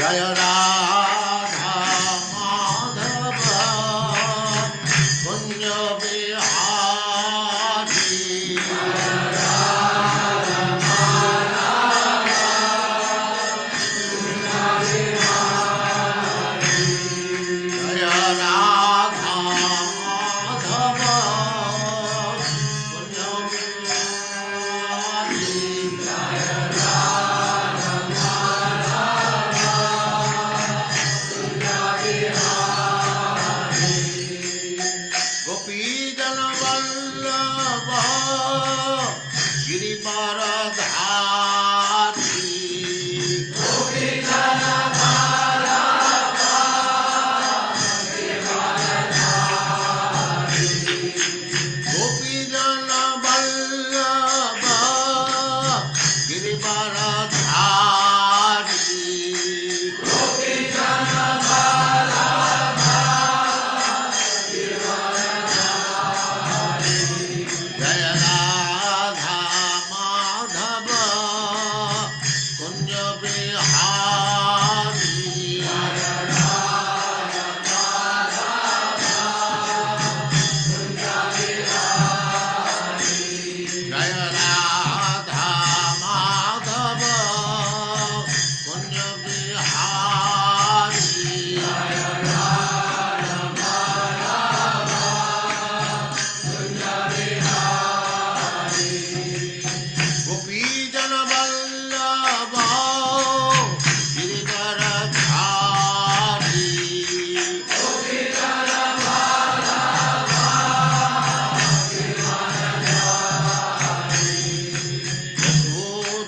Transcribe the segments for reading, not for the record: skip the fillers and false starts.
जय राधा माधव कुंज बिहारी जय राधा माधव कुंज बिहारी गोपी जन वल्लभ गिरिवरधारी गोपी जन वल्लभ गिरिवरधारी जय राधा माधव कुंज बिहारी जय राधा माधव कुंज बिहारी गोपी जन वल्लभ गिरिवरधारी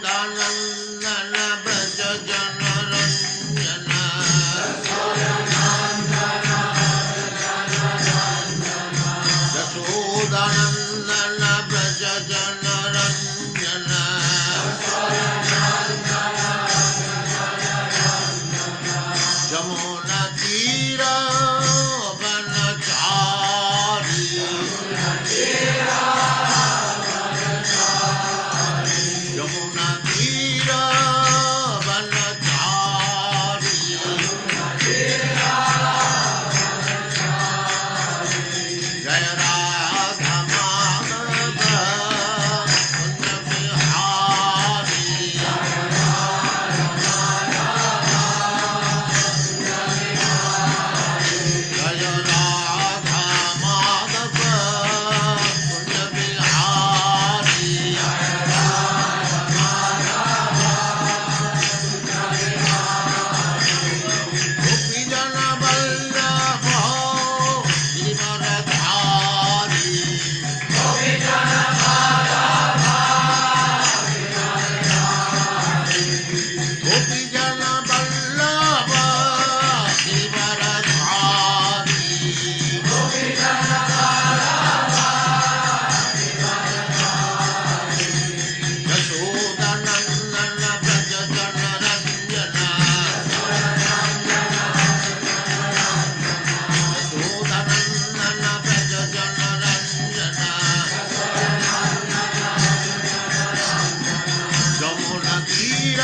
यशोदानंदन ब्रज जन रंजन यशोदानंदन ब्रज जन रंजन जमुना तीर वनचारी यमुना तीर वनचारी जय राधा माधव कुंज बिहारी जय राधा माधव कुंज बिहारी गोपी जन वल्लभ गिरिवरधारी गोपी जन वल्लभ गिरिवरधारी यशोदानंदन ब्रज जन रंजन यशोदानंदन ब्रज जन रंजन जमुना तीर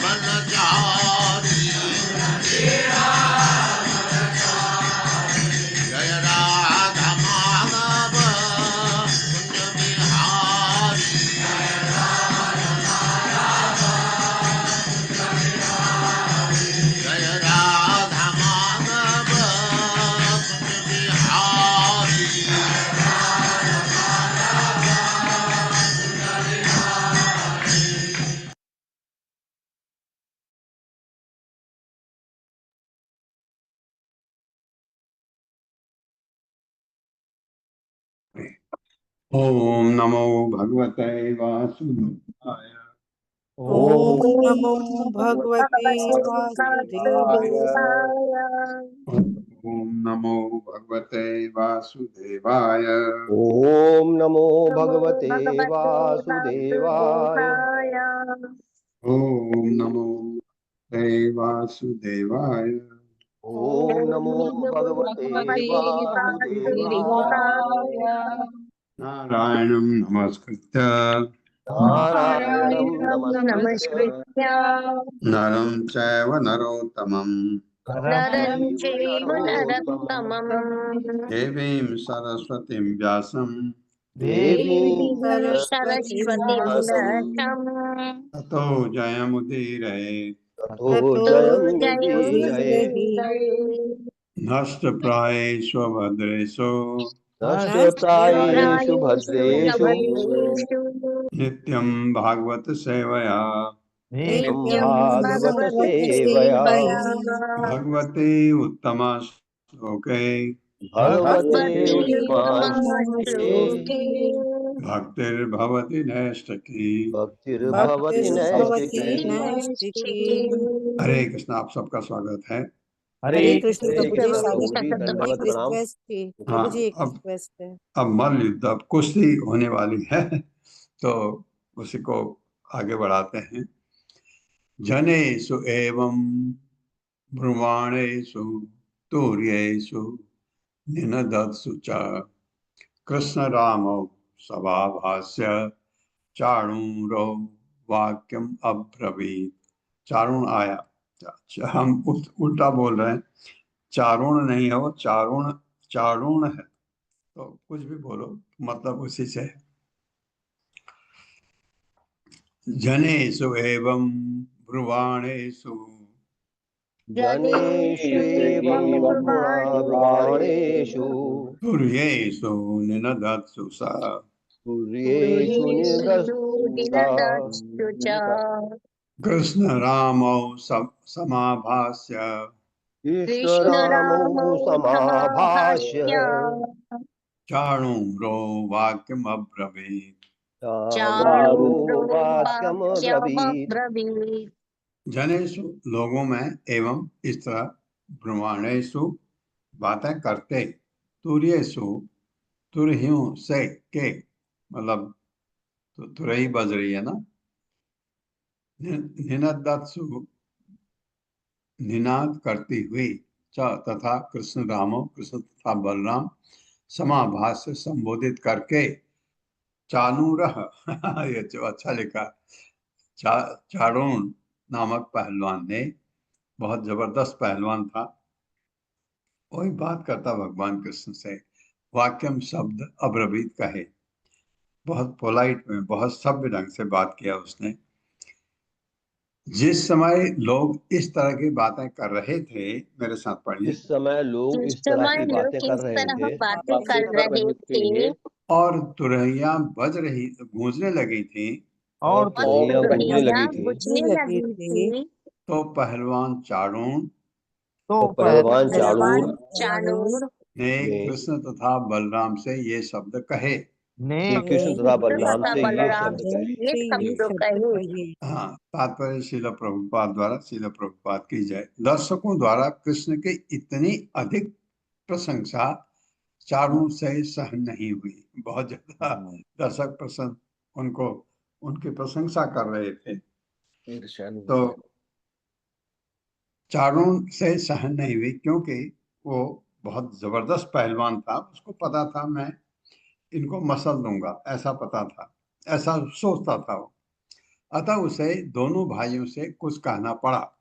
वनचारी जय राधा माधव कुंज बिहारी जय राधा माधव कुंज बिहारी ओम नमो भगवते वासुदेवाय। ओम नमो भगवते वासुदेवाय। ओम नमो भगवते वासुदेवाय। ओम नमो भगवते वासुदेवाय। ओम नमो भगवते वासुदेवाय। ओम नमो भगवते वासुदेवाय। नारायणं नमस्कृत्य नारायणं नारायणं नमस्कृत्य नमस्कृत्य नरं चैव नरोत्तमं नरं नरं चैव नरोत्तमं नरोत्तमम् देवीं सरस्वतीं व्यासं देवीं देवीं सरस्वती सरस्वतीं व्यासं व्यासम् ततो जयमुदीरये ततो ततो जयमुदीरये जयमुदीरये नष्टप्रायेषु भद्रेषु नष्टप्रायेषु भद्रेषु भद्रेषु नित्यं भागवत सेवया नित्यं नित्यं भागवत भगवती सेवया सेवया भगवते उत्तमा श्लोके भगवते भगवती उत्तमाश्लोके उत्तमश्लोके भक्तिर्भवति नैष्ठकी। भक्तिर्भवति भक्तिर्भवति नैष्ठिकी नैष्ठिकी। हरे कृष्ण, आप सबका स्वागत है। हरे कृष्ण हरे प्रभु जी, कृष्ण प्रभु जी स्वागत प्रभु जी है। स्वागत एक दंडवत प्रणाम। रिक्वेस्ट थी हाँ, प्रभु जी, एक अब रिक्वेस्ट है। मल्ल युद्ध, अब कुश्ती होने वाली है तो उसी को आगे बढ़ाते हैं। जनेषु एवं ब्रुवाणेषु तूर्येषु निनदत्सु च कृष्ण रामौ सभाभास्य चाणूरो वाक्यम अब्रवीत। चारुण आया, हम उल्टा बोल रहे हैं, चारुण नहीं है वो, चारुण चारुण है, तो कुछ भी बोलो मतलब उसी से है। जनेषु एवं ब्रुवाणेषु जनेष्वेवं ब्रुवाणेषु तुर्येषु निनदत्सु सा तुर्येषु निदस्सुषा दिनदस्सु च कृष्ण रामौ समाभास्य कृष्णरामौ कृष्णरामौ समाभाष्य समाभाष्य चाणूरो वाक्यमब्रवीत्। चाणूरो चाणूरो वाक्यमब्रवीत्। वाक्यमब्रवीत्। जनेषु लोगों में, एवं इस तरह, ब्रह्मांडेषु बातें करते, तुर्येषु तुरहियों से के, मतलब तुरही बज रही है ना, निनदत्सु निनाद करती हुई, च तथा कृष्ण रामो कृष्ण तथा बलराम समाभास से संबोधित करके, चाणूरः ये जो अच्छा लिखा, चाणूर नामक पहलवान ने, बहुत जबरदस्त पहलवान था, वही बात करता भगवान कृष्ण से, वाक्यम शब्द अब्रवीत कहे, बहुत पोलाइट में, बहुत सभ्य ढंग से बात किया उसने। जिस समय लोग इस तरह की बातें कर रहे थे, मेरे साथ पढ़िए, जिस समय लोग जिस इस तरह समय की लोग बातें कर इस रहे तरह थे बातें कर रहे थे और तुरहियां बज रही, गूंजने लगी थी, और और तुरहियां गूंजने तुरहियां लगी थी, बुझने लगी लगी थी थी तो पहलवान चाणूर तो पहलवान पहलवान पहलवान चाणूर चाणूर चाणूर ने ने कृष्ण तथा बलराम से ये शब्द कहे। श्री कृष्ण ने तथा कृष्ण बलराम तथा से ये बलराम शब्द से ये से ये शब्द शब्द कहे। कहे। हाँ, तात्पर्य शिल प्रभुपाद द्वारा, शिल प्रभुपाद की जय। दर्शकों द्वारा कृष्ण की इतनी अधिक प्रशंसा चाणूर से सहन नहीं हुई। बहुत ज्यादा दर्शक प्रसन्न उनको, उनकी प्रशंसा कर रहे थे, तो चाणूर से सहन नहीं हुई, क्योंकि वो बहुत जबरदस्त पहलवान था, उसको पता था मैं इनको मसल दूंगा, ऐसा पता था, ऐसा सोचता था वो। अतः उसे दोनों भाइयों से कुछ कहना पड़ा।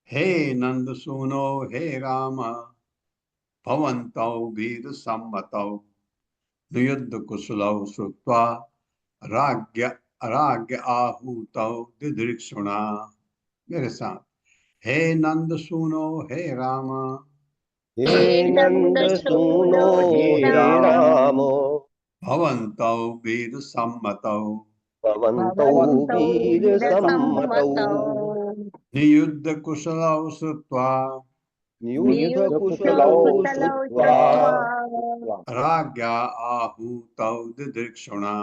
हे नंद सुनो, हे राम, भवन्तौ वीर सम्मतौ नियुद्ध कुशलौ श्रुत्वा राज्ञ राज्ञ आहूतौ दिदृक्षुणा। मेरे साथ, हे नंद सुनो, हे राम, हे हे नंद नंद सुनो सुनो हे हे राम राम भवन्तौ वीर सम्मतौ भवन्तौ भवन्तौ वीर वीर सम्मतौ सम्मतौ नियुद्ध कुशलौ श्रुत्वा नियुद्ध नियुक्त कुशलौ कुशलौ श्रुत्वा श्रुत्वा राज्ञा आहूतौ दिदृक्षुणा।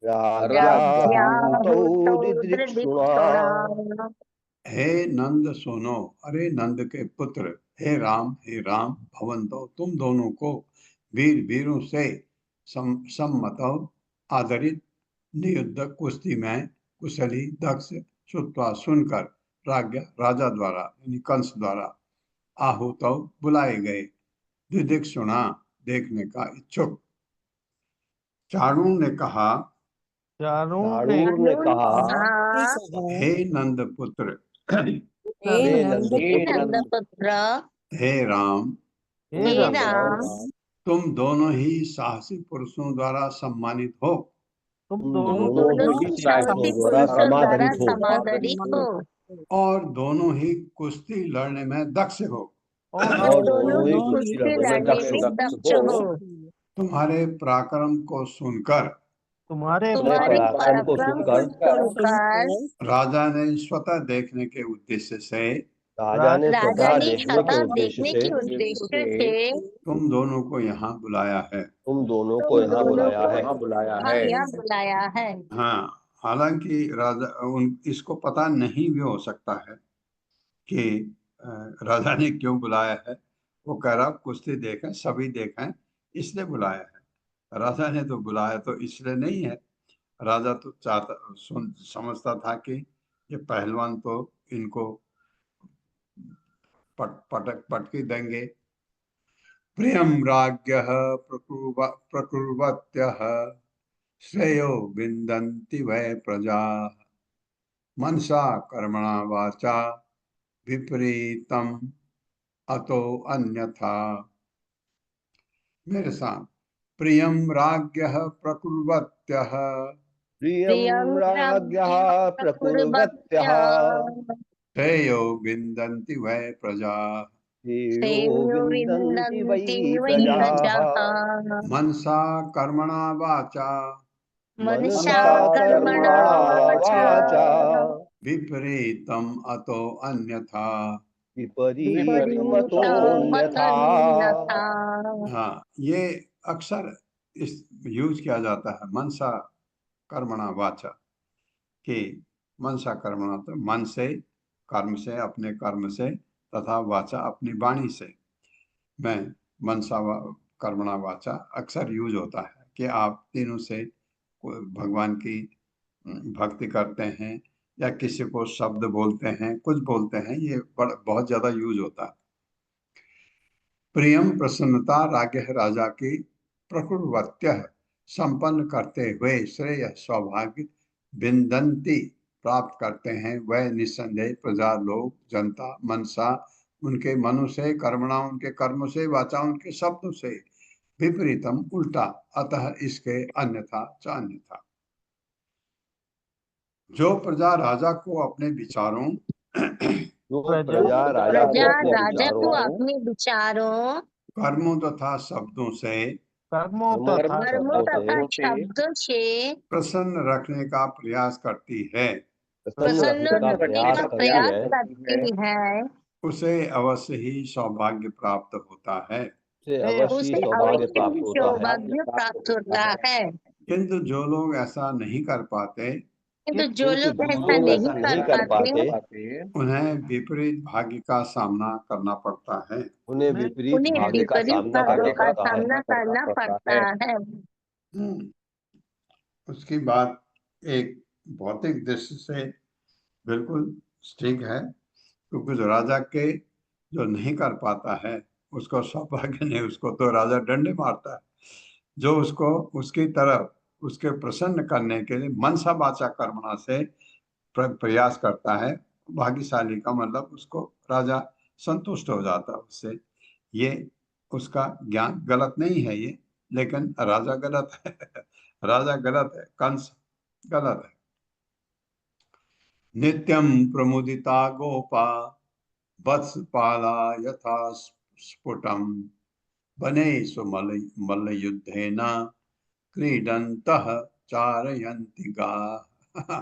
राज्ञाहूतौ राज्ञाहूतौ दिदृक्षुणा। दृदिक्षुणा। हे नंद सुनो, अरे नंद के पुत्र, हे राम, हे राम, भवंतो तुम दोनों को, वीर वीरों से सम्मतो आदरित, नियुद्ध कुश्ती में कुशली दक्ष श्रुत्वा सुनकर, राज्ञा राजा द्वारा यानी कंस द्वारा, आहूतो बुलाए गए, दिदिक्षुणा देखने का इच्छुक। चाणूर ने कहा, चाणूर ने कहा, हाँ, हे नंद पुत्र, हे हे नंद नंदपुत्र, नंदपुत्र, हे राम, हे राम, तुम दोनों ही साहसी पुरुषों द्वारा सम्मानित हो तुम तुम दोनों दोनों ही ही साहसी साहसी द्वारा पुरुषों द्वारा समादरित हो समादरित हो और दोनों ही कुश्ती लड़ने में दक्ष हो। और और दोनों दोनों ही ही कुश्ती कुश्ती लड़ने में लड़ने में दक्ष दक्ष हो। हो। तुम्हारे पराक्रम को सुनकर तुम्हारे तुम्हारे पराक्रम को पराक्रम सुनकर को सुनकर राजा ने स्वतः देखने के उद्देश्य से राजा ने राजा स्वतः ने देखने के स्वतः उद्देश्य देखने से के उद्देश्य से तुम दोनों को यहाँ बुलाया है। तुम दोनों को तुम यहाँ दोनों बुलाया को है। यहाँ बुलाया है। हाँ, हालांकि राजा इसको पता नहीं भी हो सकता है कि राजा ने क्यों बुलाया है। वो कह रहा कुश्ती देखें, सभी देखें, इसलिए बुलाया है। राजा ने तो बुलाया तो इसलिए नहीं है। राजा तो चाहता समझता था कि ये पहलवान तो इनको पटकी देंगे। प्रियम राज्ञः प्रकुर्वत्यः श्रेयो विन्दन्ति वै प्रजा मनसा कर्मणा वाचा विपरीतम अतो अन्यथा। मेरे साथ, प्रियम राज्ञः प्रकुर्वत्यः प्रियं राज्ञः प्रकुर्वत्यः श्रेयो विन्दन्ति वै प्रजा श्रेयो विन्दन्ति वै वै प्रजाः प्रजाः मनसा कर्मणा वाचा मनसा मनसा कर्मणा कर्मणा वाचा वाचा विपरीतम अतो अन्यथा। विपरीतमतोऽन्यथा। विपरीतमतोऽन्यथा। हाँ, ये अक्सर इस यूज किया जाता है, मनसा कर्मणा वाचा, कि मनसा कर्मणा तो मन से, कर्म से, अपने कर्म से, तथा वाचा अपनी वाणी से। मैं मनसा कर्मणा वाचा अक्सर यूज होता है कि आप तीनों से भगवान की भक्ति करते हैं या किसी को शब्द बोलते हैं, कुछ बोलते हैं, ये बहुत ज्यादा यूज होता है। प्रियम प्रसन्नता राज्ञ राजा की प्रकुर्वत्य संपन्न करते हुए श्रेय सौभाग्य विन्दन्ति प्राप्त करते हैं वह निस्संदेह प्रजा लोग जनता मनसा उनके मनु से, कर्मणा उनके कर्म से, वाचा उनके शब्दों से, विपरीतम उल्टा, अतः इसके अन्यथा च अन्यथा। जो प्रजा राजा को अपने विचारों जो प्रजा राजा को अपने राजा को विचारों, अपने विचारों, कर्मों तथा शब्दों से कर्मों कर्मों तथा तथा शब्दों से प्रसन्न रखने का प्रयास करती है, प्रसन्न रखने का प्रयास करती है, करती है, उसे अवश्य ही सौभाग्य प्राप्त होता है। उसे अवश्य उसे सौभाग्य अवश्य प्राप्त होता है। सौभाग्य प्राप्त होता है। किंतु जो लोग ऐसा नहीं कर पाते, किंतु जो लोग जो ऐसा लोग नहीं ऐसा नहीं कर कर पाते, पाते, उन्हें विपरीत भाग्य का सामना करना पड़ता है। उन्हें विपरीत उन्हें भाग्य का विपरीत सामना भाग्य करना का पड़ता है। सामना करना पड़ता है। उसकी बात एक भौतिक दृष्टि से बिल्कुल ठीक है, क्योंकि जो राजा के जो नहीं कर पाता है उसको सौभाग्य नहीं, उसको तो राजा डंडे मारता है। जो उसको उसकी तरफ उसके प्रसन्न करने के लिए मनसा वाचा कर्मणा से प्रयास करता है, भाग्यशाली का मतलब उसको राजा संतुष्ट हो जाता है उससे। ये उसका ज्ञान गलत नहीं है ये, लेकिन राजा गलत है। राजा गलत है, कंस गलत है। नित्यम प्रमुदिता गोपा वत्सपाला यथा स्फुटम बने मल्ल युद्धेन क्रीडन्तः चारयन्ति गाः।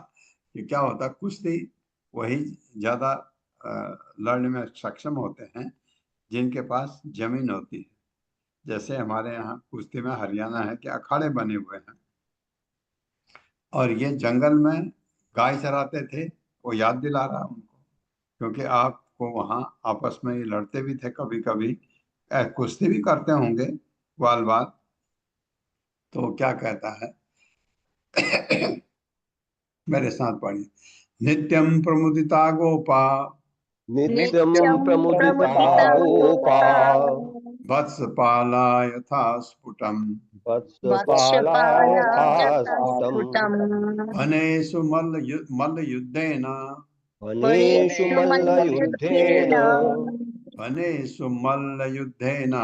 ये क्या होता है, कुश्ती वही ज्यादा लड़ने में सक्षम होते हैं जिनके पास जमीन होती है। जैसे हमारे यहाँ कुश्ती में हरियाणा है कि अखाड़े बने हुए हैं, और ये जंगल में गाय चराते थे, वो याद दिला रहा उनको, क्योंकि आपको वहाँ आपस में ये लड़ते भी थे, कभी कभी कुश्ती भी करते होंगे बाल बाल। तो क्या कहता है, मेरे साथ पढ़िए, नित्यम प्रमुदिता गोपा नित्यम प्रमुदिता गोपा वत्सपाला यथा स्फुटम् वत्सपाला यथा स्फुटम् वत्सपालायतस्फुटम् वनेषु मल्लयुद्धेन वनेषु मल्लयुद्धेन वनेषु मल्लयुद्धेन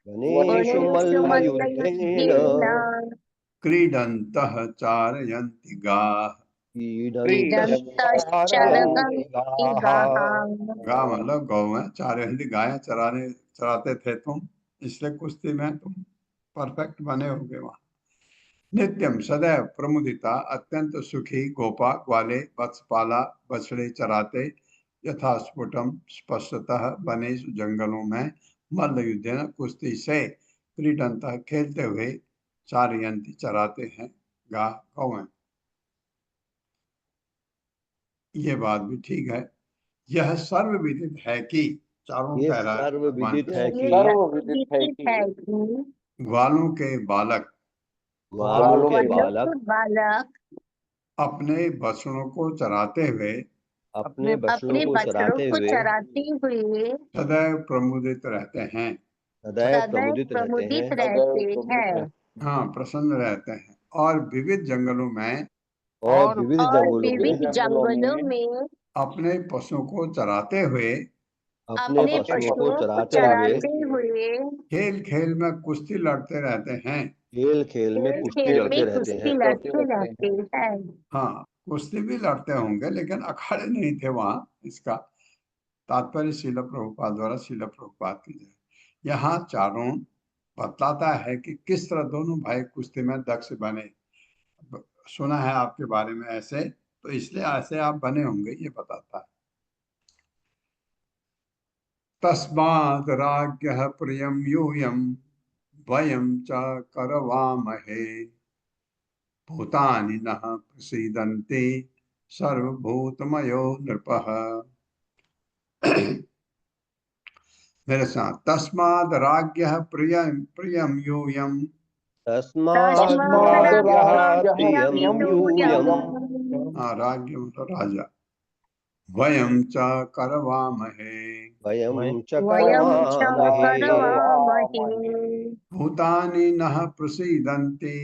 वनेषु वनेषु मल्लयुद्धेन मल्लयुद्धेन क्रीडन्तः चारयन्ति गाः। क्रीडन्तश्चारयन्ति गाः। गा मतलब गौ है, चारयन्ति गायें चराते थे तुम, इसलिए कुश्ती में तुम परफेक्ट बने होगे वहां। नित्यम सदैव प्रमुदिता अत्यंत सुखी गोपा ग्वाले वत्सपाला बछड़े चराते यथा स्फुटम स्पष्टतः बने जंगलों में मल्ल युद्धेन कुश्ती से क्रीडंतः खेलते हुए चारयंती चराते हैं गा गौएं। ये बात भी ठीक है। यह सर्वविदित है कि चारों ये कह रहा है भगवान सर्वविदित है कि सर्वविदित है कि ग्वालों के बालक ग्वालों के ग्वालों बालक के बालक अपने बछड़ों को चराते हुए अपने बछड़ों अपने को बछड़ों चराते को हुए चराते हुए सदैव प्रमुदित रहते हैं। सदैव सदैव प्रमुदित रहते हैं। प्रमुदित रहते हैं हाँ, प्रसन्न रहते हैं और विविध जंगलों में और विविध और जंगलों में विविध जंगलों में अपने पशुओं को चराते हुए अपने अपने पशुओं को पशुओं को चराते हुए चराते हुए खेल खेल में कुश्ती लड़ते रहते हैं। खेल खेल में खेल कुश्ती खेल लड़ते में रहते कुश्ती हैं। लड़ते रहते हैं। हाँ, कुश्ती भी लड़ते होंगे लेकिन अखाड़े नहीं थे वहां। इसका तात्पर्य श्रील प्रभुपाद द्वारा श्रील प्रभुपाद की जय। यहाँ चारों बतलाता है कि किस तरह दोनों भाई कुश्ती में दक्ष बने। सुना है आपके बारे में ऐसे, तो इसलिए ऐसे आप बने होंगे, ये बताता है। तस्माद् राज्ञः प्रियं यूयं वयं च करवामहे भूतानि नः प्रसीदन्ति सर्वभूतमयो नृपः। मेरे साथ, तस्माद् राज्ञः प्रियं प्रियं यूयं तस्मात् तस्मात् राज्ञः राज्ञः प्रियं यूयम् यूयम् राज्ञ मतलब राजा। वयं च करवामहे वयं च वयं च करवामहे करवामहे भूतानि नः प्रसीदन्ति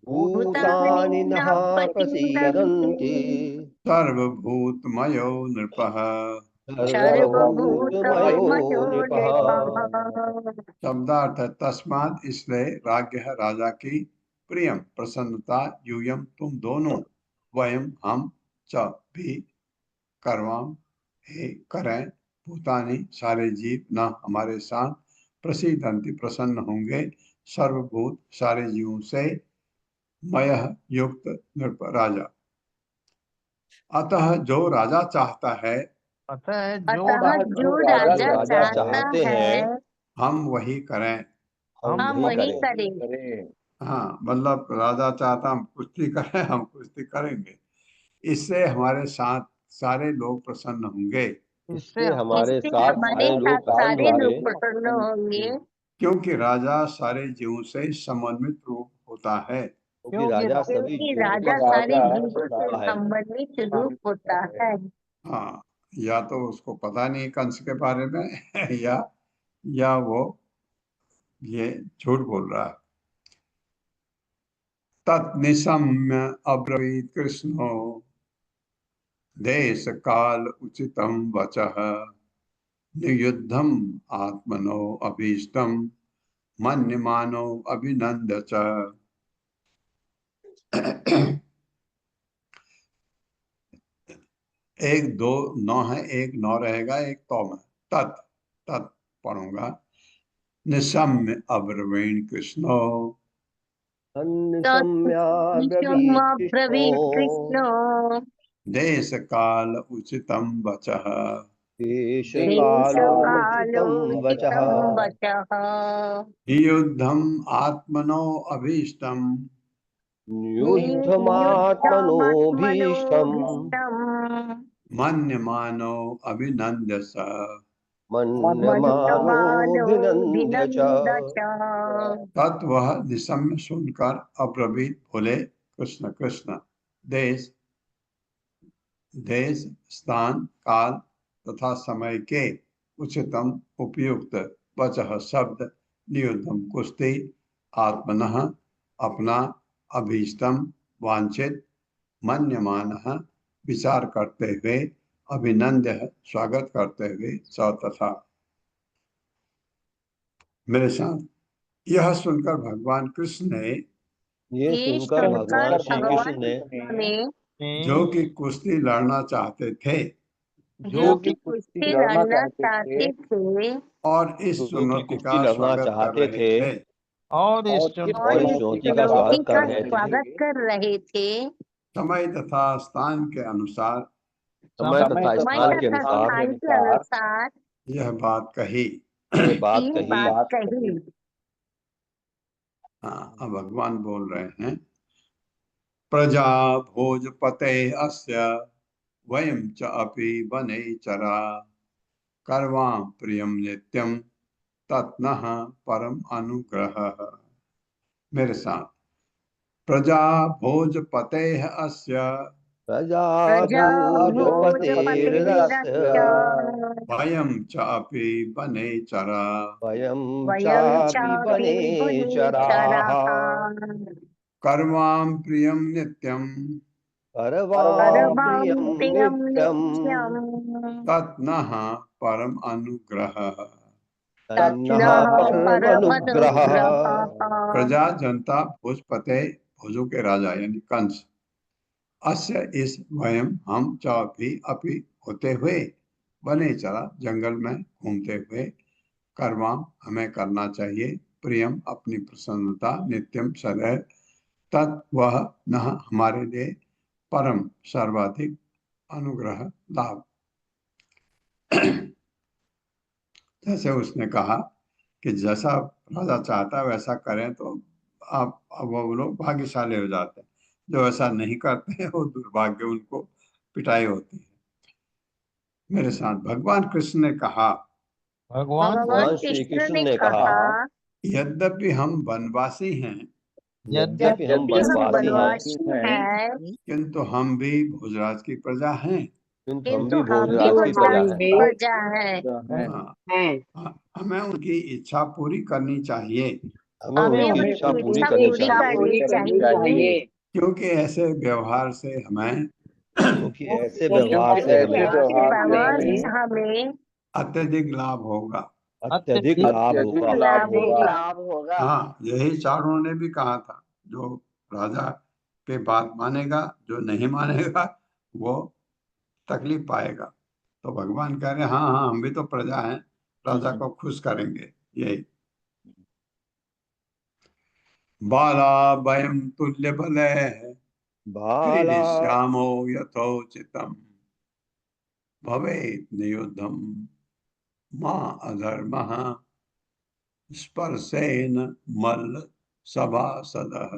भूतानि भूतानि न नः प्रसीदन्ति प्रसीदन्ति सर्वभूतमयो नृपः। सर्वभूतमयो सर्वभूतमयो नृपः। नृपः। शब्दार्थ है तस्मात् इसलिए राज्य है राजा की प्रियम प्रसन्नता यूयम तुम दोनों वयम हम च भी करवाम हे करें भूतानि सारे जीव न हमारे साथ प्रसिद्धंति प्रसन्न होंगे सर्वभूत सारे जीवों से मयः युक्त नृप राजा। अतः जो राजा चाहता है अतः जो राजा राजा चाहता चाहते है हैं हम वही करें। हम हम वही वही करें। करें। हाँ, मतलब राजा चाहता हम कुश्ती करें, हम कुश्ती करेंगे। इससे हमारे साथ सारे लोग प्रसन्न होंगे इससे हमारे इससे साथ हमारे सारे साथ लोग प्रसन्न सारे होंगे लोग प्रसन्न होंगे क्योंकि राजा सारे जीवों से समन्वित रूप होता है। क्योंकि राजा सभी क्योंकि जीवों राजा से सारे संबंधित जीवों से होता है। संबंधित रूप होता है। हाँ, या तो उसको पता नहीं कंस के बारे में या वो ये झूठ बोल रहा है। तत्निशम्य अब्रवीत कृष्णो देश काल उचितम वचः नियुद्धम आत्मनो अभीष्टम मन्यमानो अभिनंद च। एक दो नौ है, एक नौ रहेगा, एक तो में तत् तत् पढ़ूंगा। निशम्य अब्रवीण कृष्णो अन्यसम्याब्रवीत् कृष्णो ब्रवीत कृष्ण देश काल उचितम वचः देश देशकालोचितं वचः कालोचितं वचः युद्धम आत्मनो अभीष्टम युद्धमात्मनोऽभीष्टम् युद्धमात्मनोऽभीष्टम् मन्यमानो अभिनंद स। मन्यमानोऽभिनन्द्य च। मन्यमानोऽभिनन्द च। तत् वह निशम्य सुनकर अप्रभीत बोले कृष्ण कृष्ण। देश देश स्थान काल तथा समय के उच्चतम उपयुक्त वचः शब्द, नियुद्धम कुश्ती, आत्मनः अपना, अभीष्टम वांछित, मन्यमानः विचार करते हुए, अभिनंद्य स्वागत करते हुए, स तथा। मेरे साथ यह सुनकर भगवान कृष्ण ने, ये ये सुनकर भगवान श्री कृष्ण भगवान ने ने जो कि कुश्ती लड़ना चाहते थे जो कि कुश्ती लड़ना चाहते थे और इस जो कि चुनौती कुश्ती का लड़ना स्वागत कर चाहते रहे थे थे, और इस और इस इस चुनौती का चुनौती स्वागत का कर रहे थे, स्वागत कर रहे थे, समय तथा स्थान के अनुसार समय तथा समय स्थान के तथा अनुसार स्थान के अनुसार यह बात कही। ये बात ये कही। बात कही। हाँ, अब भगवान बोल रहे हैं, प्रजा भोजपते अस्य वयं च अपि वने चरा कर्वां प्रियं नित्यं तत्नः परम अनुग्रह। मेरे साथ, प्रजा भोजपते अस्य प्रजा प्रजा भोजपतेर्यस्य भोजपतिरस्य वयं च अपि वने चरा वयं वयं चापि चापि वने वनेचराः चराः कर्वां प्रियं नित्यं करवां सर्वां प्रियं प्रियं नित्यं नित्यम् तत्नः परम अनुग्रह। तन्नः तत्नः परमनुग्रहः। परमनुग्रहः। प्रजा जनता भोजपते, भोजों के राजा यानी कंस, अस्य इस वयम हम च भी अपि होते हुए वने चरा जंगल में घूमते हुए कर्माम हमें करना चाहिए प्रियम अपनी प्रसन्नता नित्यम सदैव तत् वह न हमारे लिए परम सर्वाधिक अनुग्रह लाभ। जैसे उसने कहा कि जैसा राजा चाहता है वैसा करें तो आप वो लोग भाग्यशाली हो जाते हैं, जो ऐसा नहीं करते हैं वो दुर्भाग्य, उनको पिटाई होती है। मेरे साथ भगवान कृष्ण ने कहा, भगवान भगवान श्री कृष्ण कृष्ण ने ने कहा, कहा, यद्यपि हम वनवासी हैं यद्यपि हम यद्यपि हम वनवासी हैं, वनवासी हैं, किंतु हम भी भोजराज की प्रजा हैं। किंतु हम किंतु भी हम भी भोजराज की प्रजा गुजरात हैं। की प्रजा हैं। हाँ, हमें उनकी इच्छा पूरी करनी चाहिए हमें हमें उनकी उनकी इच्छा पूरी इच्छा करनी पूरी चाहिए, करनी चाहिए, क्योंकि ऐसे व्यवहार से हमें क्योंकि ऐसे व्यवहार से क्योंकि हमें ऐसे व्यवहार से हमें अत्यधिक लाभ होगा। अत्यधिक लाभ होगा। लाभ होगा। हाँ, यही चारों ने भी कहा था, जो राजा के बात मानेगा, जो नहीं मानेगा वो तकलीफ पाएगा। तो भगवान कह रहे हैं, हाँ हाँ हम भी तो प्रजा हैं, राजा को खुश करेंगे। यही बाला वयं तुल्य बले बाला क्रीडिष्यामो यथोचितम भवेत् नियुद्धम मां अधर्मः स्पर्शेन मल्ल सभासदः।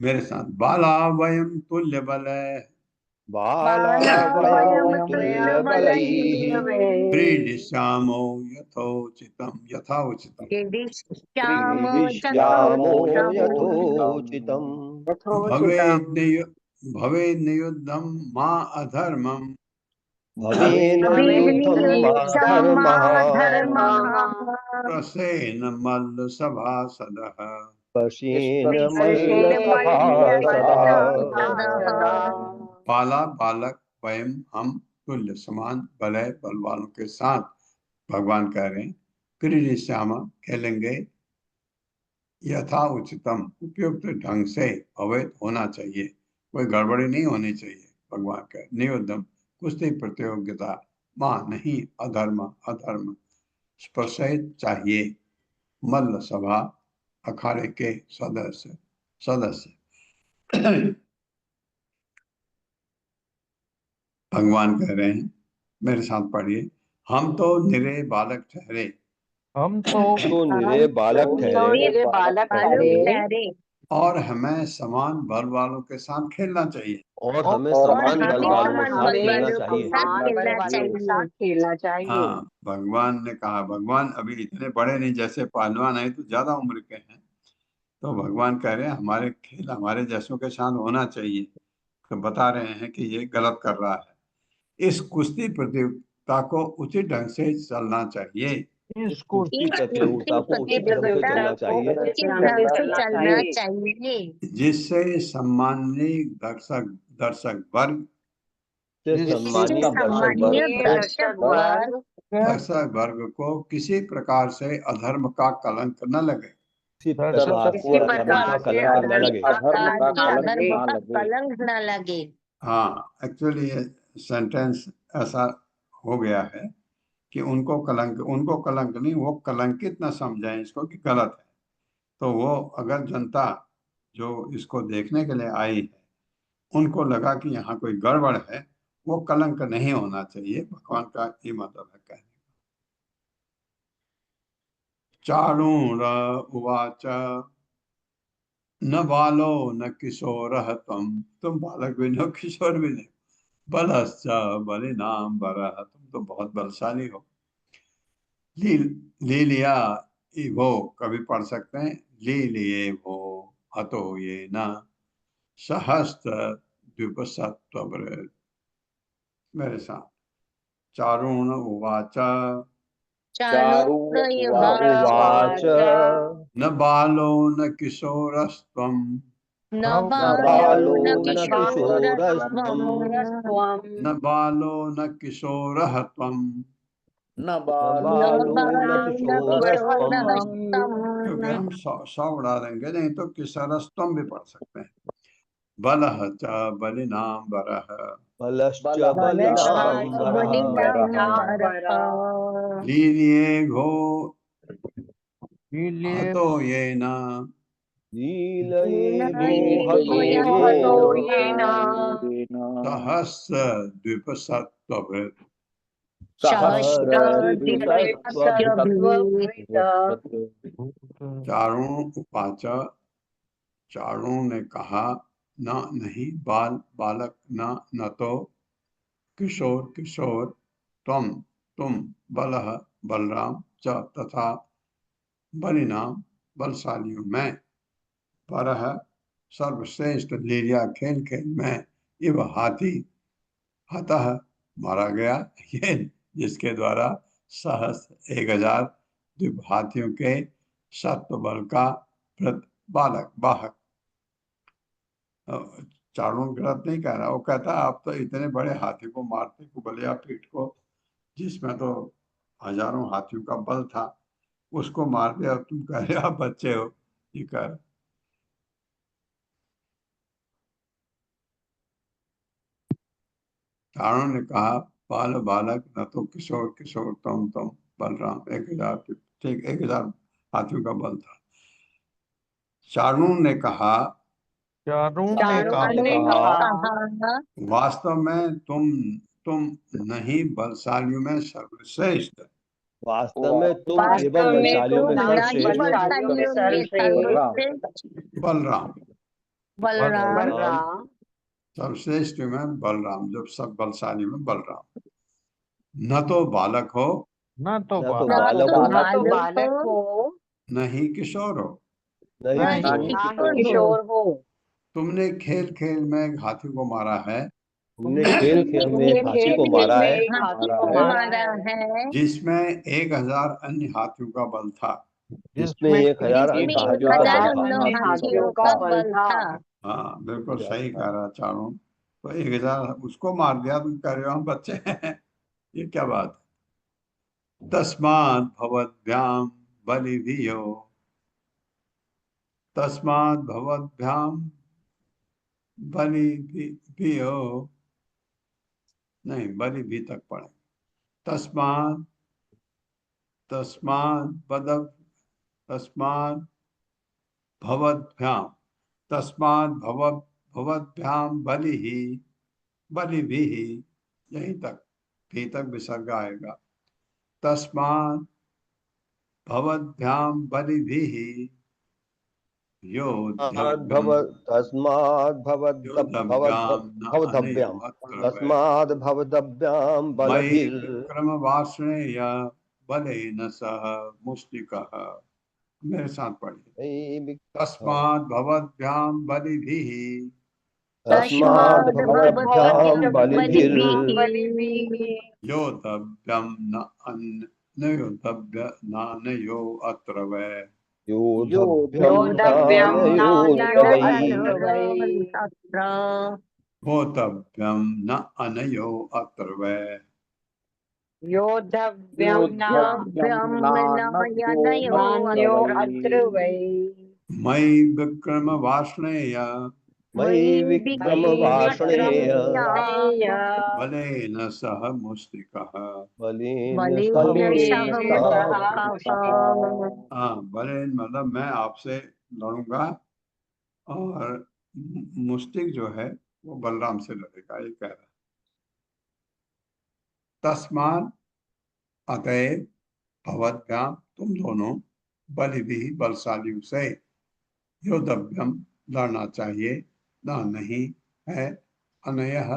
मेरे साथ, बाला वयं तुल्य बले बाला बाला वयं वयं तुल्य तुल्यबलैः क्रीडिष्यामो यथोचितम यथा उचितम क्रीडिष्यामो क्रीडिष्यामो यथोचितम् यथोचितम् भवेत् नियुद्धम मां अधर्मम भवेन नियुद्धं मा धर्मः धर्मः प्रसेन मल्ल सभासदः। पशेन विश्वेन मल्लसभासदः। बाला बालक वयम हम तुल्य समान बलय बल वालों के साथ, भगवान कह रहे हैं, क्रीडि श्यामा खेलेंगे यथा उचितम उपयुक्त ढंग से, अवैध होना चाहिए, कोई गड़बड़ी नहीं होनी चाहिए। भगवान कह नियुद्धम कुश्ती प्रतियोगिता, मां नहीं अधर्म अधर्म स्पर्शित चाहिए मल्ल सभा अखाड़े के सदस्य सदस्य। भगवान कह रहे हैं, मेरे साथ पढ़िए, हम तो निरे बालक ठहरे हम तो तो निरे बालक ठहरे बालक ठहरे और हमें समान बल वालों के साथ खेलना चाहिए। और हमें और समान बल हमें वालों के समान साथ बल खेलना वालों के चाहिए। साथ खेलना चाहिए। हाँ, भगवान ने कहा, भगवान अभी इतने बड़े नहीं, जैसे पहलवान है तो ज्यादा उम्र के हैं, तो भगवान कह रहे हैं हमारे खेल हमारे जैसों के साथ होना चाहिए। तो बता रहे हैं कि ये गलत कर रहा है। इस कुश्ती युक्ता को उचित ढंग से चलना चाहिए। इस कुर्सी इस प्रतियोगिता को उचित ढंग से प्रतियोगिता चलना को चाहिए, उचित ढंग से चलना चाहिए, जिससे सम्मानीय दर्शक दर्शक वर्ग से जिससे सम्मानीय दर्शक सामान्य वर्ग दर्शक वर्ग को किसी प्रकार से अधर्म का कलंक न लगे। किसी दर्शक प्रकार किसी से अधर्म का प्रकार से कलंक न लगे। अधर्म का कलंक न लगे। हाँ, एक्चुअली ये सेंटेंस ऐसा हो गया है कि उनको कलंक नहीं, वो कलंकित न समझें इसको कि गलत है। तो वो अगर जनता जो इसको देखने के लिए आई है उनको लगा कि यहाँ कोई गड़बड़ है, वो कलंक नहीं होना चाहिए। भगवान का ये मतलब है कहने का। चाणूर उवाच न बालो न किशोरः तुम बालक भी नहीं हो, किशोर भी नहीं, बलश्च बलिनाम वरः, तुम तो बहुत बलशाली हो। लीलिया वो कभी पढ़ सकते हैं, लीलिए वो हतो ये न सहस्त्र द्विपसत्ववृत। मेरे साथ, चारुण उवाच उवाच न बालो न किशोरस्त्वं न न न बालो बालो न न किशोरस्त्वं किशोरस्त्वं न बालो न किशोरः त्वं, न न बालो न बालो न बालो न किशोरस्त्वं क्योंकि किशोरस्त्वं हम सौ उड़ा देंगे, नहीं तो किशोरस्त्वं भी पढ़ सकते हैं। बलः च बलिनां वरः, बलश्च बलश्च बलिनां वरः बलिनां लीलिये घो लिए हतो ये न लीलये भो हतो लीलये येन सहस्र द्विपसत्वभृत। सहस्राधिपत्यभिः चारुण उवाच, चारुण ने कहा, न नहीं, बालक न तो, किशोर किशोर, तुम, बलः बलराम, च तथा, बलिनाम बलशालियों में, परः सर्वश्रेष्ठ, लीलिया खेल खेल में, इव हाथी हतः मारा गया, ये जिसके द्वारा सहस्र 1000 द्विप हाथियों के सत्व बल का प्रत बालक वाहक। चाणूर गलत नहीं कह रहा, वो कहता आप तो इतने बड़े हाथी को मारते को बलिया पीठ को, जिसमें तो हजारों हाथियों का बल था, उसको मार दिया, तुम कह रहे हो आप बच्चे हो, ये कह रहे। चाणूर ने कहा, बाल बालक न तो किशोर किशोर, तुम बलराम, 1000, ठीक 1000 हाथियों का बल था। चाणूर ने कहा, चारुण ने चारुण ने कहा कहा वास्तव में तुम नहीं बलशालियों में सर्वश्रेष्ठ, वास्तव में तुम एवं वास्तव में बलशालियों तुम में नहीं सर्वश्रेष्ठ बलशालियों में सर्वश्रेष्ठ बलराम, बलराम, बलराम, सर्वश्रेष्ठ में बलराम, जब सब बलशाली में बलराम, न तो बालक हो, न तो न तो न बालक बालक तो हो बालक हो नहीं किशोर हो। नहीं नहीं नहीं किशोर, किशोर हो। तुमने खेल खेल में एक हाथी को मारा है, तुमने खेल खेल में तुमने एक हाथी खेल को खेल मारा में है, एक हाथी को मारा है, जिसमें 1000 अन्य हाथियों का बल था। जिसमें जिसमें 1000 जिसमें अन्य हाथियों का बल 1000 था। अन्य हाथियों का बल था। हाँ बिल्कुल सही कह रहा चाणूर, तो 1000 उसको मार दिया, तुम कह रहे हो हम बच्चे हैं, ये क्या बात है। तस्मात् भवद्भ्याम बलिभियो, तस्मात् भवद्भ्याम बलिभियो, नहीं बलि भी तक पढ़े, तस्मात् तस्मात् बदव तस्मात् भवद्भ्याम, तस्मात् भवद्भ्याम बलि भी, यहीं तक, भी तक विसर्ग आएगा। तस्मात् भवद्भ्याम बलि भी योद्धव्यम, तस्माद् योद्धव्याम न भवदभ्याम, अनेवत्र तस्माद् भवदभ्याम मयि बलभिर् विक्रम वार्ष्णेय बलेन सह मुष्टिकः। मेरे साथ पढ़िए, तस्मात् भवद्भ्याम बलिभिः तस्माद् तस्माद् भवद्भ्यां बलिभिर् बलिभिः योद्धव्यं न अन्योद्धव्य नानयो अत्र वै योद्धव्यं योद्धव्यं नानयोऽत्र वै अत्र होतव्यं न अनयो अत्र वै योद्धव्यं नान्यो अत्र वै मयि विक्रम वार्ष्णेय मयि विक्रमवार्ष्णेय बलेन सह मुष्टिकः। बलेन सह हाँ, बलेन मतलब मैं आपसे लड़ूंगा और मुष्टिक जो है वो बलराम से लड़ेगा, ये कह रहा है। तस्मात् अतएव भवद्भ्याम तुम दोनों बलिभिः बलशालियों से योद्धव्यम लड़ना चाहिए, ना नहीं है अनयः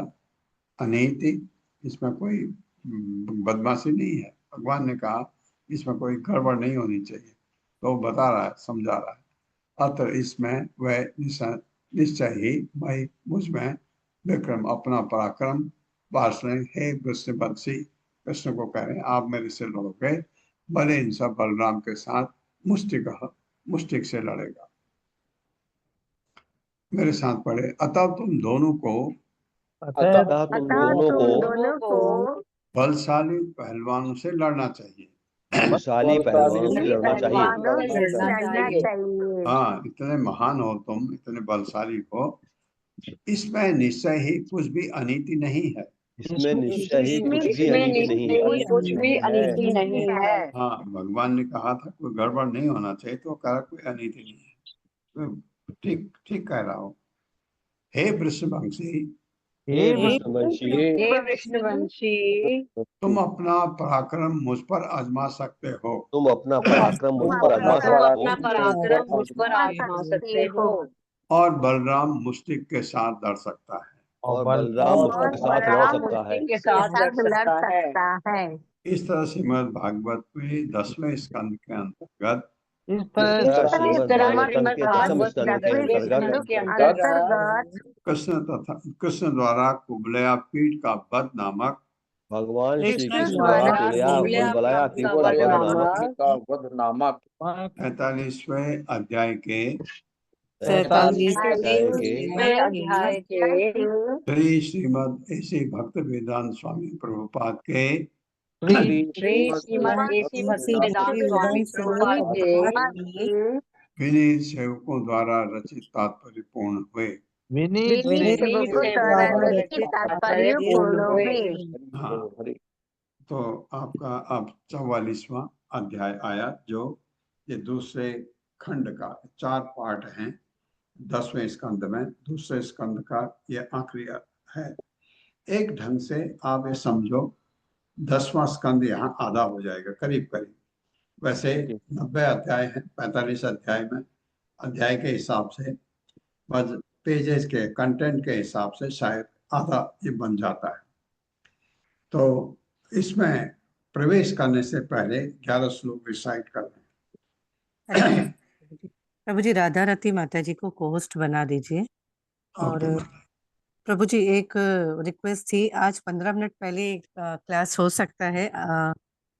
अनीति, इसमें कोई बदमाशी नहीं है। भगवान ने कहा इसमें कोई गड़बड़ नहीं होनी चाहिए, तो बता रहा है, समझा रहा है। अत्र इसमें वह निश्चय ही मैं मुझ में विक्रम अपना पराक्रम वार्ष्णेय हे वृषभवंशी, कृष्ण को कह रहे हैं आप मेरे से लड़ोगे, भले इन सब बलराम के साथ मुष्टिक से लड़ेगा, मेरे साथ पड़े। अतः तुम दोनों को अतः तुम दोनों को बलशाली पहलवानों से लड़ना चाहिए। बलशाली पहलवानों से लड़ना चाहिए। हाँ, इतने महान हो तुम, इतने बलशाली हो, इसमें निश्चय ही कुछ भी अनीति नहीं है। इसमें निश्चय ही कुछ भी अनीति नहीं है। हाँ, भगवान ने कहा था कोई गड़बड़ नहीं होना चाहिए, तो कहा कोई अनीति नहीं है, तो ठीक ठीक कह रहा हो। हे वृषभवंशी, हे वृषभवंशी, तुम अपना पराक्रम मुझ पर आजमा सकते हो। तुम अपना पराक्रम मुझ पर आजमा सकते हो और बलराम मुष्टिक के साथ लड़ सकता है। और बलराम मुष्टिक के साथ लड़ सकता है। इस तरह श्रीमद् भागवत के 10वें स्कंद के अंतर्गत इस इस तरह तरह श्रीमद् भागवतम के 10वें स्कंद के अंतर्गत कृष्ण द्वारा कुबलयापीठ का वध नामक भगवान श्री कृष्ण द्वारा कुबलयापीठ का वध नामक 45वें अध्याय के 45वें अध्याय के श्री श्रीमद् ऐसे भक्त वेदांत स्वामी प्रभुपाद के श्री श्रीमद् ऐसी भक्तिवेदांत स्वामी प्रभुपाद के विनीत सेवकों द्वारा रचित तात्पर्यपूर्ण हुए। विनीत हाँ, तो आपका अब 44वां अध्याय आया, जो ये दूसरे खंड का 4 पार्ट हैं 10वें स्कंद में। दूसरे स्कंद का ये आखिरी है। एक ढंग से आप ये समझो 10वां स्कंद यहाँ आधा हो जाएगा करीब करीब। वैसे 90 अध्याय है, 45 अध्याय में अध्याय के हिसाब से, बस पेजेस के कंटेंट के हिसाब से शायद आधा ये बन जाता है। तो इसमें प्रवेश करने से पहले 11 श्लोक रिसाइट कर लें। प्रभु जी, राधा रति माता जी को होस्ट बना दीजिए। और प्रभु जी, एक रिक्वेस्ट थी, आज 15 मिनट पहले एक क्लास हो सकता है,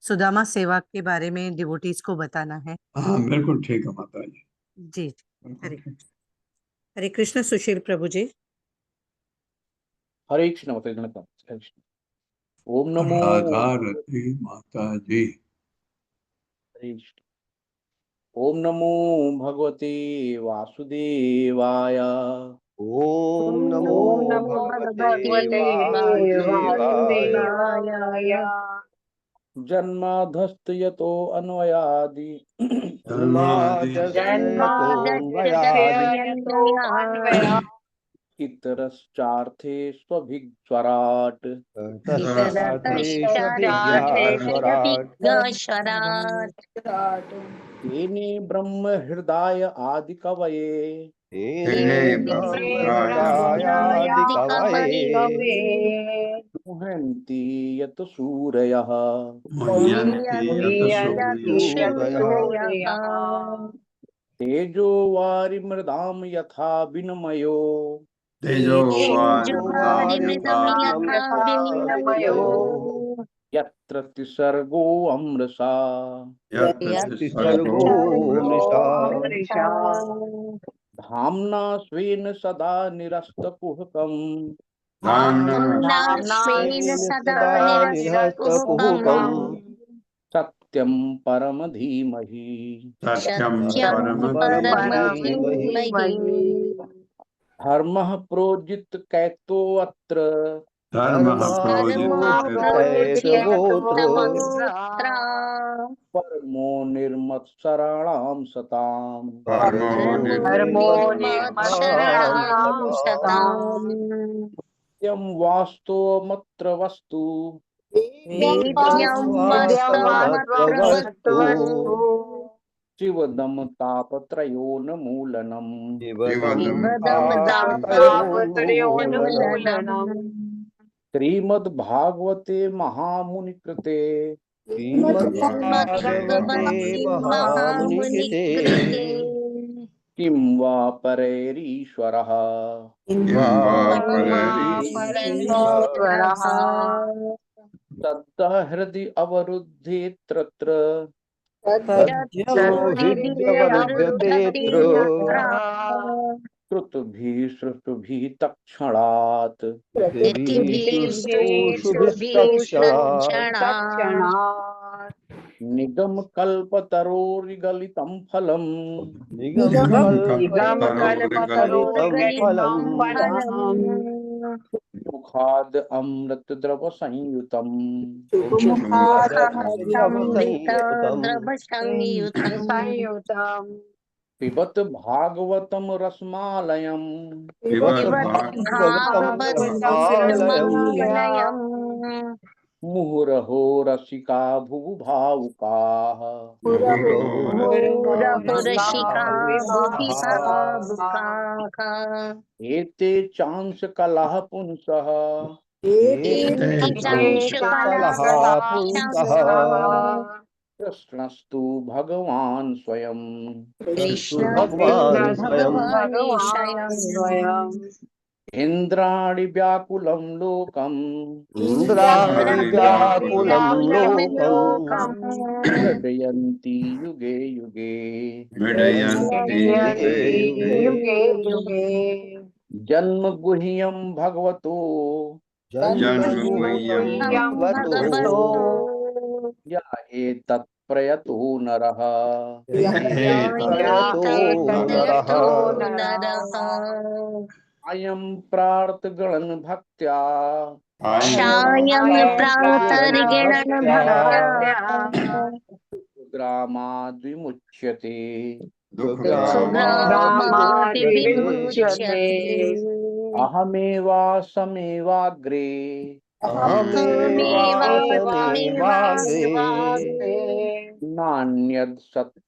सुदामा सेवा के बारे में डिवोटीज को बताना है। हाँ, बिल्कुल ठीक है माता जी। जी, हरे कृष्ण। सुशील प्रभु जी। हरे कृष्ण माता जी। ओम नमो राधा रति माता जी। हरे कृष्ण। ओम नमो भगवते वासुदेवाय। ओम नमो भगवते वासुदेवाय। जन्माधस्त यतो अन्वयादि इतरश्चार्थे स्वभिज्वराट् तेने ब्रह्म हृदय आदि कवये मुह्यन्ति यत सूरयः। तेजो वारिमृदां यथा विनिमयो तेजो तेजोवारिमृतं यथा विनिमयो यत्र त्रिसर्गो अमृषा यत्र मृषा धाम्ना स्वेन सदा निरस्तकुहकम् धाम्ना स्वेन सदा निरस्तकुहकम् सत्यं परम धीमहि सत्यं परम परमं धीमहि धर्मः प्रोजित कैतोऽत्र धर्मः प्रोजितमोऽत्र परमो निर्मत्सराणां सताम् धर्मो निर्मत्सराणां सताम् यं वास्तवमत्र वस्तु वेद्यं वस्त्वमत्र वस्तु शिवदम तापत्रयोन्मूलनम् शिवदं दापत्रयोन्मूलनम् श्रीमद्भागवते महामुनिकृते श्रीमद्भागवते महामुनिकृते किं वा परैरीश्वरः परमेश्वरः तद्दः हृदि अवरुद्धे तत्र श्रुतुभिः श्रुतुभिः तत्क्षणात् निगम कल्पतरोर्गलितं फलम् मुखाद् अमृत द्रव संयुतम् पिबत भागवतम रसमालयम् मुहुरहो रसिका भुभावुकाः एते चांस कलह पुंसः कृष्णस्तु भगवान् स्वयं इन्द्राणि व्याकुलं लोकम् मृडयन्ति युगे युगे जन्म गुह्यं भगवतो या एतत् प्रयतो नरः अयं प्रार्थगणन भक्त्या ग्रामाद्विमुच्यते अहमेवासमेवाग्रे नान्यद् सत्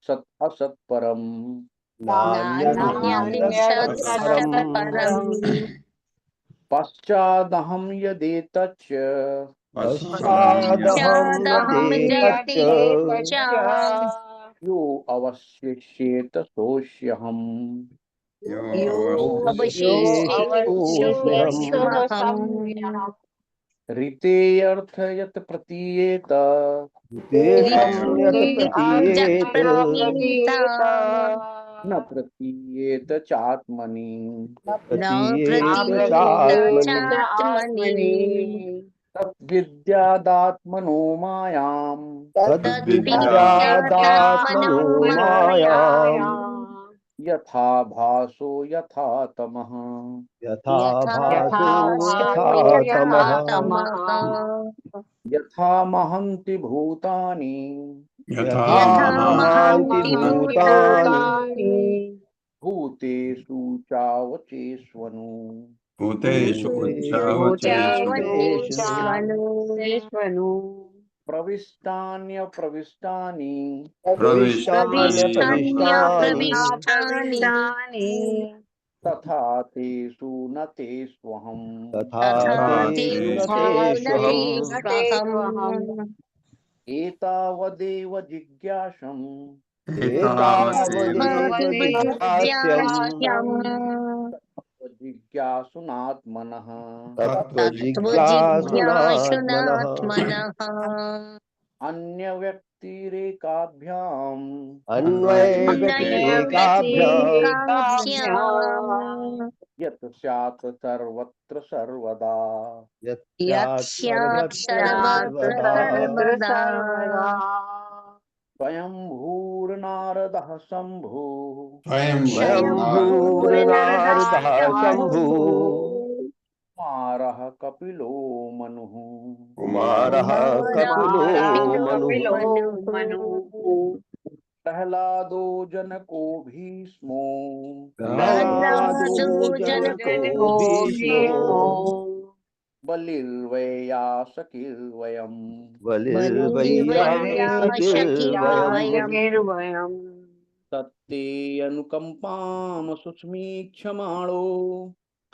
सत् असत् परम् पश्चादहं यदेतच्च यो अवशिष्येत सोऽस्यहम् ऋतेऽर्थ यत् प्रतीयेत न प्रतीयेत चात्मनि तद्विद्यादात्मनो मायाम् यथा भासो यथा तमः यथा महन्ति भूतानि भूतेषु चावचेष्वनु प्रविष्टान्यप्रविष्टानि तथा तेषु न तेष्वहम् एतावदेव जिज्ञासम् जिज्ञासा तत्त्वजिज्ञासुनात्मनः तत्त्वजिज्ञासुनात्मनः अन्यव्यक्तिरेकाभ्याम् अन्यव्यतिरेकाभ्याम् यत् स्यात् सर्वत्र सर्वदा यत् स्यात् सर्वत्र सर्वदा स्वयंभूर्नारदः शम्भुः स्वयंभूर्नारदः शम्भुः कुमारः कपिलो मनुः कुमारः कपिलो मनुः प्रह्लादो जनको भीष्मो प्रह्लादो जनको भीष्मो बलिर्वैयासकिर्वयम् बलिर्वैयासकिर्वयम् तत्ते अनुकम्पां सुस्मीक्षमाणो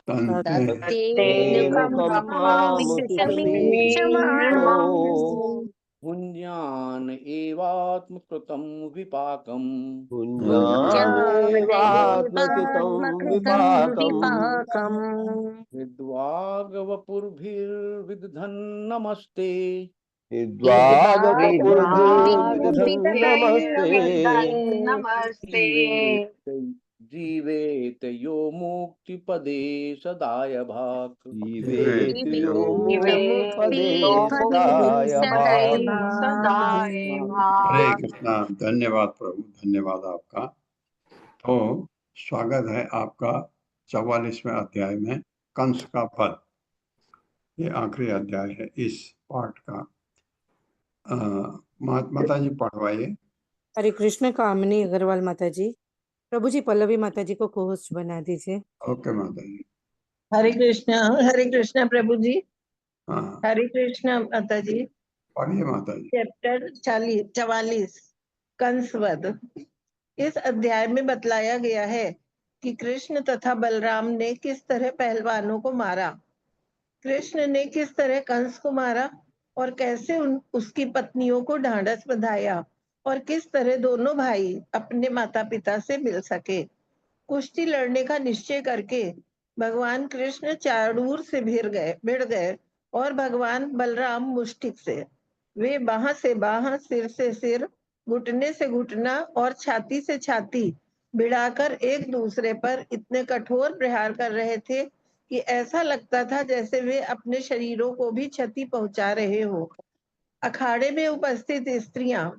तत्तेऽनुकम्पामिच्छमीक्षमाणो भुञ्जान एवात्मकृतं विपाकम् भुञ्जानेवात्मकृतं विपाकम् विद्वागवपुर्भिर्विदधन् नमस्ते नमस्ते जीवेत यो मुक्तिपदे सदाय भाक् हरे कृष्णा। धन्यवाद प्रभु, धन्यवाद आपका। तो स्वागत है आपका 44वें अध्याय में, कंस का पद। ये आखिरी अध्याय है इस पार्ट का। माता जी पढ़वाइए। हरे कृष्ण। कामिनी अग्रवाल माता जी। प्रभु जी पल्लवी माता जी को को-होस्ट बना दीजिए। ओके माता जी। हरे कृष्ण प्रभु जी। हाँ हरे कृष्ण माता जी। पढ़िए माता जी। चैप्टर 44 कंसवध। इस अध्याय में बतलाया गया है कि कृष्ण तथा बलराम ने किस तरह पहलवानों को मारा, कृष्ण ने किस तरह कंस को मारा और कैसे उसकी पत्नियों को ढांढस बंधाया और किस तरह दोनों भाई अपने माता पिता से मिल सके। कुश्ती लड़ने का निश्चय करके भगवान कृष्ण चारूर से भिड़ गए और भगवान बलराम मुष्टिक से। वे बाह से बाह, सिर से सिर, घुटने से घुटना और छाती से छाती भिड़ाकर एक दूसरे पर इतने कठोर प्रहार कर रहे थे कि ऐसा लगता था जैसे वे अपने शरीरों को भी क्षति पहुंचा रहे हो। अखाड़े में उपस्थित स्त्रियां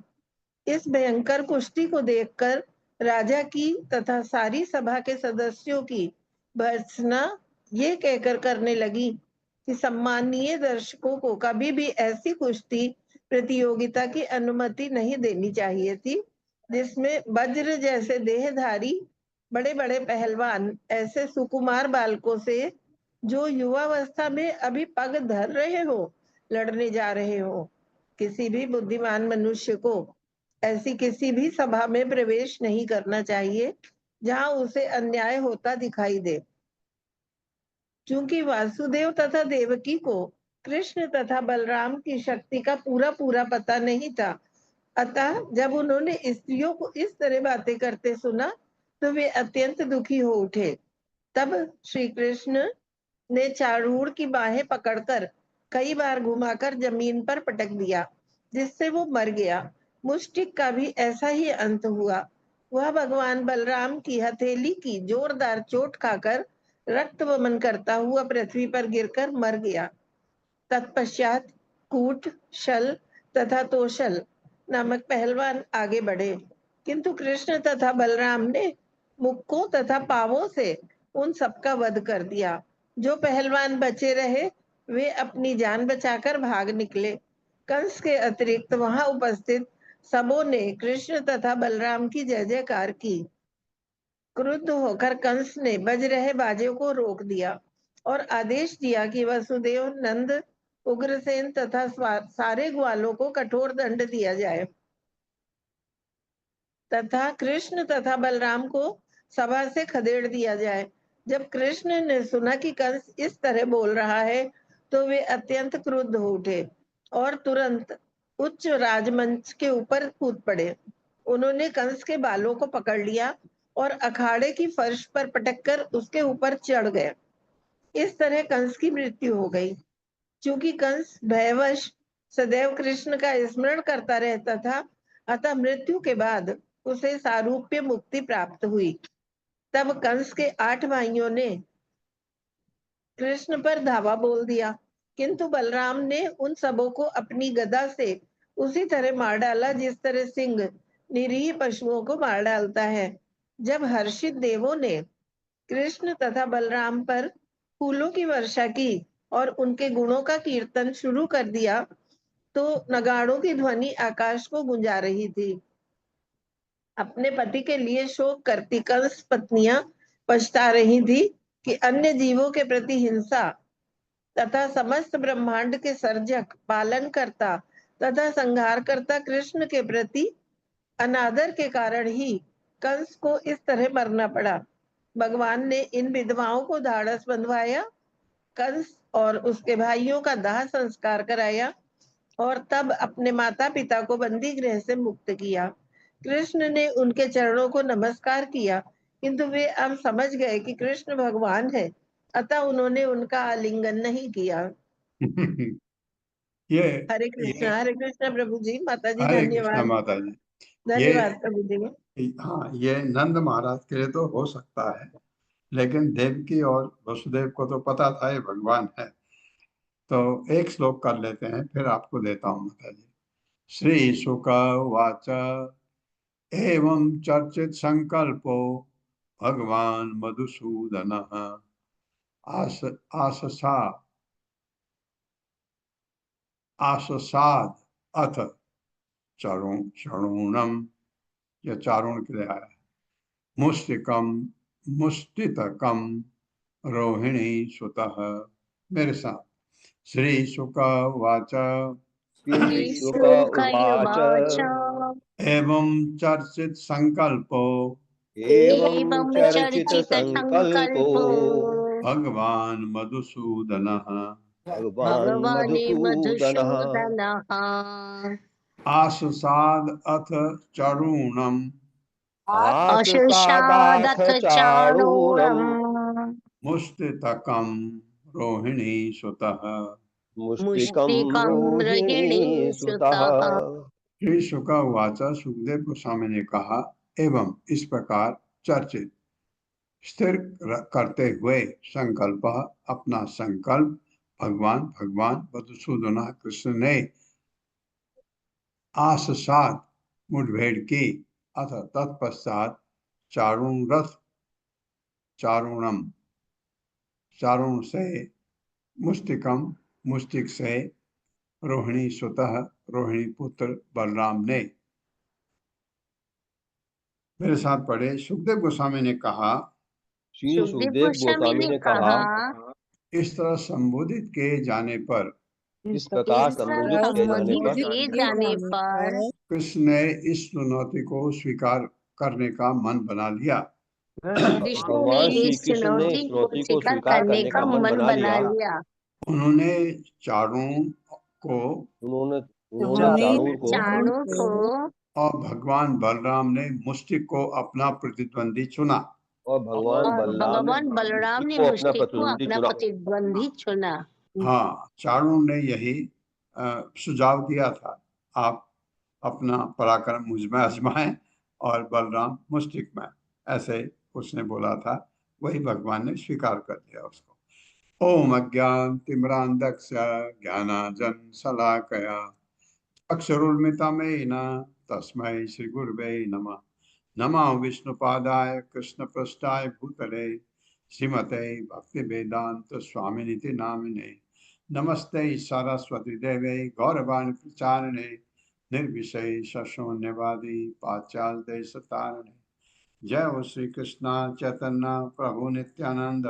इस भयंकर कुश्ती को देखकर राजा की तथा सारी सभा के सदस्यों की भर्त्सना ये कहकर करने लगी कि सम्मानीय दर्शकों को कभी भी ऐसी कुश्ती प्रतियोगिता की अनुमति नहीं देनी चाहिए थी जिसमें वज्र जैसे देहधारी बड़े बड़े पहलवान ऐसे सुकुमार बालकों से जो युवावस्था में अभी पग धर रहे हो लड़ने जा रहे हो। किसी भी बुद्धिमान मनुष्य को ऐसी किसी भी सभा में प्रवेश नहीं करना चाहिए जहां उसे अन्याय होता दिखाई दे। चूंकि वासुदेव तथा देवकी को कृष्ण तथा बलराम की शक्ति का पूरा पूरा पता नहीं था, अतः जब उन्होंने स्त्रियों को इस तरह बातें करते सुना तो वे अत्यंत दुखी हो उठे। तब श्री कृष्ण ने चारूर की बाहें पकड़कर कई बार घुमाकर जमीन पर पटक दिया जिससे वो मर गया। मुष्टिक का भी ऐसा ही अंत हुआ। वह भगवान बलराम की हथेली की जोरदार चोट खाकर रक्त वमन करता हुआ पृथ्वी पर गिरकर मर गया। तत्पश्चात कूट, शल तथा तोशल नामक पहलवान आगे बढ़े, किंतु कृष्ण तथा बलराम ने मुक्कों तथा पावों से उन सबका वध कर दिया। जो पहलवान बचे रहे वे अपनी जान बचाकर भाग निकले। कंस के अतिरिक्त वहां उपस्थित सबों ने कृष्ण तथा बलराम की जय जयकार की। क्रुद्ध होकर कंस ने बज रहे बाजे को रोक दिया और आदेश दिया कि वसुदेव, नंद, उग्रसेन तथा सारे ग्वालों को कठोर दंड दिया जाए तथा कृष्ण तथा बलराम को सभा से खदेड़ दिया जाए। जब कृष्ण ने सुना कि कंस इस तरह बोल रहा है तो वे अत्यंत क्रुद्ध हो उठे और तुरंत उच्च राजमंच के ऊपर कूद पड़े। उन्होंने कंस के बालों को पकड़ लिया और अखाड़े की फर्श पर पटककर उसके ऊपर चढ़ गए। इस तरह कंस की मृत्यु हो गई। चूंकि कंस भयवश सदैव कृष्ण का स्मरण करता रहता था, अतः मृत्यु के बाद उसे सारूप्य मुक्ति प्राप्त हुई। तब कंस के 8 भाइयों ने कृष्ण पर धावा बोल दिया, किंतु बलराम ने उन सबों को अपनी गदा से उसी तरह मार डाला जिस तरह सिंह निरीह पशुओं को मार डालता है। जब हर्षित देवों ने कृष्ण तथा बलराम पर फूलों की वर्षा की और उनके गुणों का कीर्तन शुरू कर दिया, तो नगाड़ों की ध्वनि आकाश को गुंजा रही थी। अपने पति के लिए शोक करती कंस पत्नियां पछता रही थी कि अन्य जीवों के प्रति हिंसा तथा समस्त ब्रह्मांड के सर्जक, पालन करता तथा संहार करता कृष्ण के प्रति अनादर के कारण ही कंस को इस तरह मरना पड़ा। भगवान ने इन विधवाओं को ढाढ़स बंधवाया, कंस और उसके भाइयों का दाह संस्कार कराया और तब अपने माता पिता को बंदी गृह से मुक्त किया। कृष्ण ने उनके चरणों को नमस्कार किया, किंतु वे अब समझ गए कि कृष्ण भगवान है, अतः उन्होंने उनका आलिंगन नहीं किया। ये हरे कृष्ण प्रभु जी। माता जी हरे कृष्णा धन्यवाद। माता जी। धन्यवाद प्रभु जी। हाँ, ये नंद महाराज के लिए तो हो सकता है, लेकिन देवकी और वसुदेव को तो पता था ये भगवान है। तो एक श्लोक कर लेते हैं, फिर आपको देता हूँ माता जी। श्री शुक वाच एवं चर्चित संकल्पो भगवान मधुसूदन आस आससा आससाद अथ चरुणम, या चारुण क्रिया है, मुष्टिकम मुष्टितकम रोहिणी सुतः। मेरे साथ। श्री शुक वाच श्रीशुक उवाच एवं चर्चित संकल्पो एवं चर्चित संकल्पो भगवान मधुसूदनः भगवान् मधुसूदनः आससाद अथ चरूणम आससादाथ चाणूरम् मुष्टितकम रोहिणी सुतः। मुष्टिकं रोहिणी सुतः। श्री शुक वाचा, सुखदेव गोस्वामी ने कहा, एवं इस प्रकार चर्चित स्थिर करते हुए संकल्प अपना संकल्प भगवान मधुसूदन कृष्ण ने आससात मुठभेड़ की, अथ तत्पश्चात चारुण रथ चारुणम चारुण से, मुष्टिकम मुष्टिक से, रोहिणी सुतः रोहिणी पुत्र बलराम ने। मेरे साथ पढ़े। सुखदेव गोस्वामी ने कहा, श्री सुखदेव गोस्वामी ने कहा, इस तरह संबोधित किए जाने पर इस प्रकार संबोधित किए जाने पर कृष्ण ने इस चुनौती को स्वीकार करने का मन बना लिया। भगवान श्री कृष्ण ने इस चुनौती को स्वीकार करने का मन बना लिया। उन्होंने चारुण को चाणूर को और भगवान बलराम ने मुष्टिक को अपना प्रतिद्वंदी चुना। और भगवान बलराम ने मुष्टिक को अपना प्रतिद्वंदी चुना। हाँ, चारुण ने यही सुझाव दिया था, आप अपना पराक्रम मुझ में आजमाएं और बलराम मुष्टिक में, ऐसे उसने बोला था। वही भगवान ने स्वीकार कर लिया उसको। ओम अज्ञान तिम्रांधक्ष ज्ञानाजन शलाकया अक्षरोन्मितमेन तस्मै श्री गुरुवे नमः। नमः विष्णुपादाय कृष्णपृष्ठाय भूतले श्रीमते भक्ति वेदांत स्वामिनिति नामिने। नमस्ते सरस्वती देवे गौरवाणी प्रचारिणे निर्विशेष शून्यवादी पाश्चात्य देशतारिणे। जय हो श्री कृष्ण चैतन्य प्रभु नित्यानंद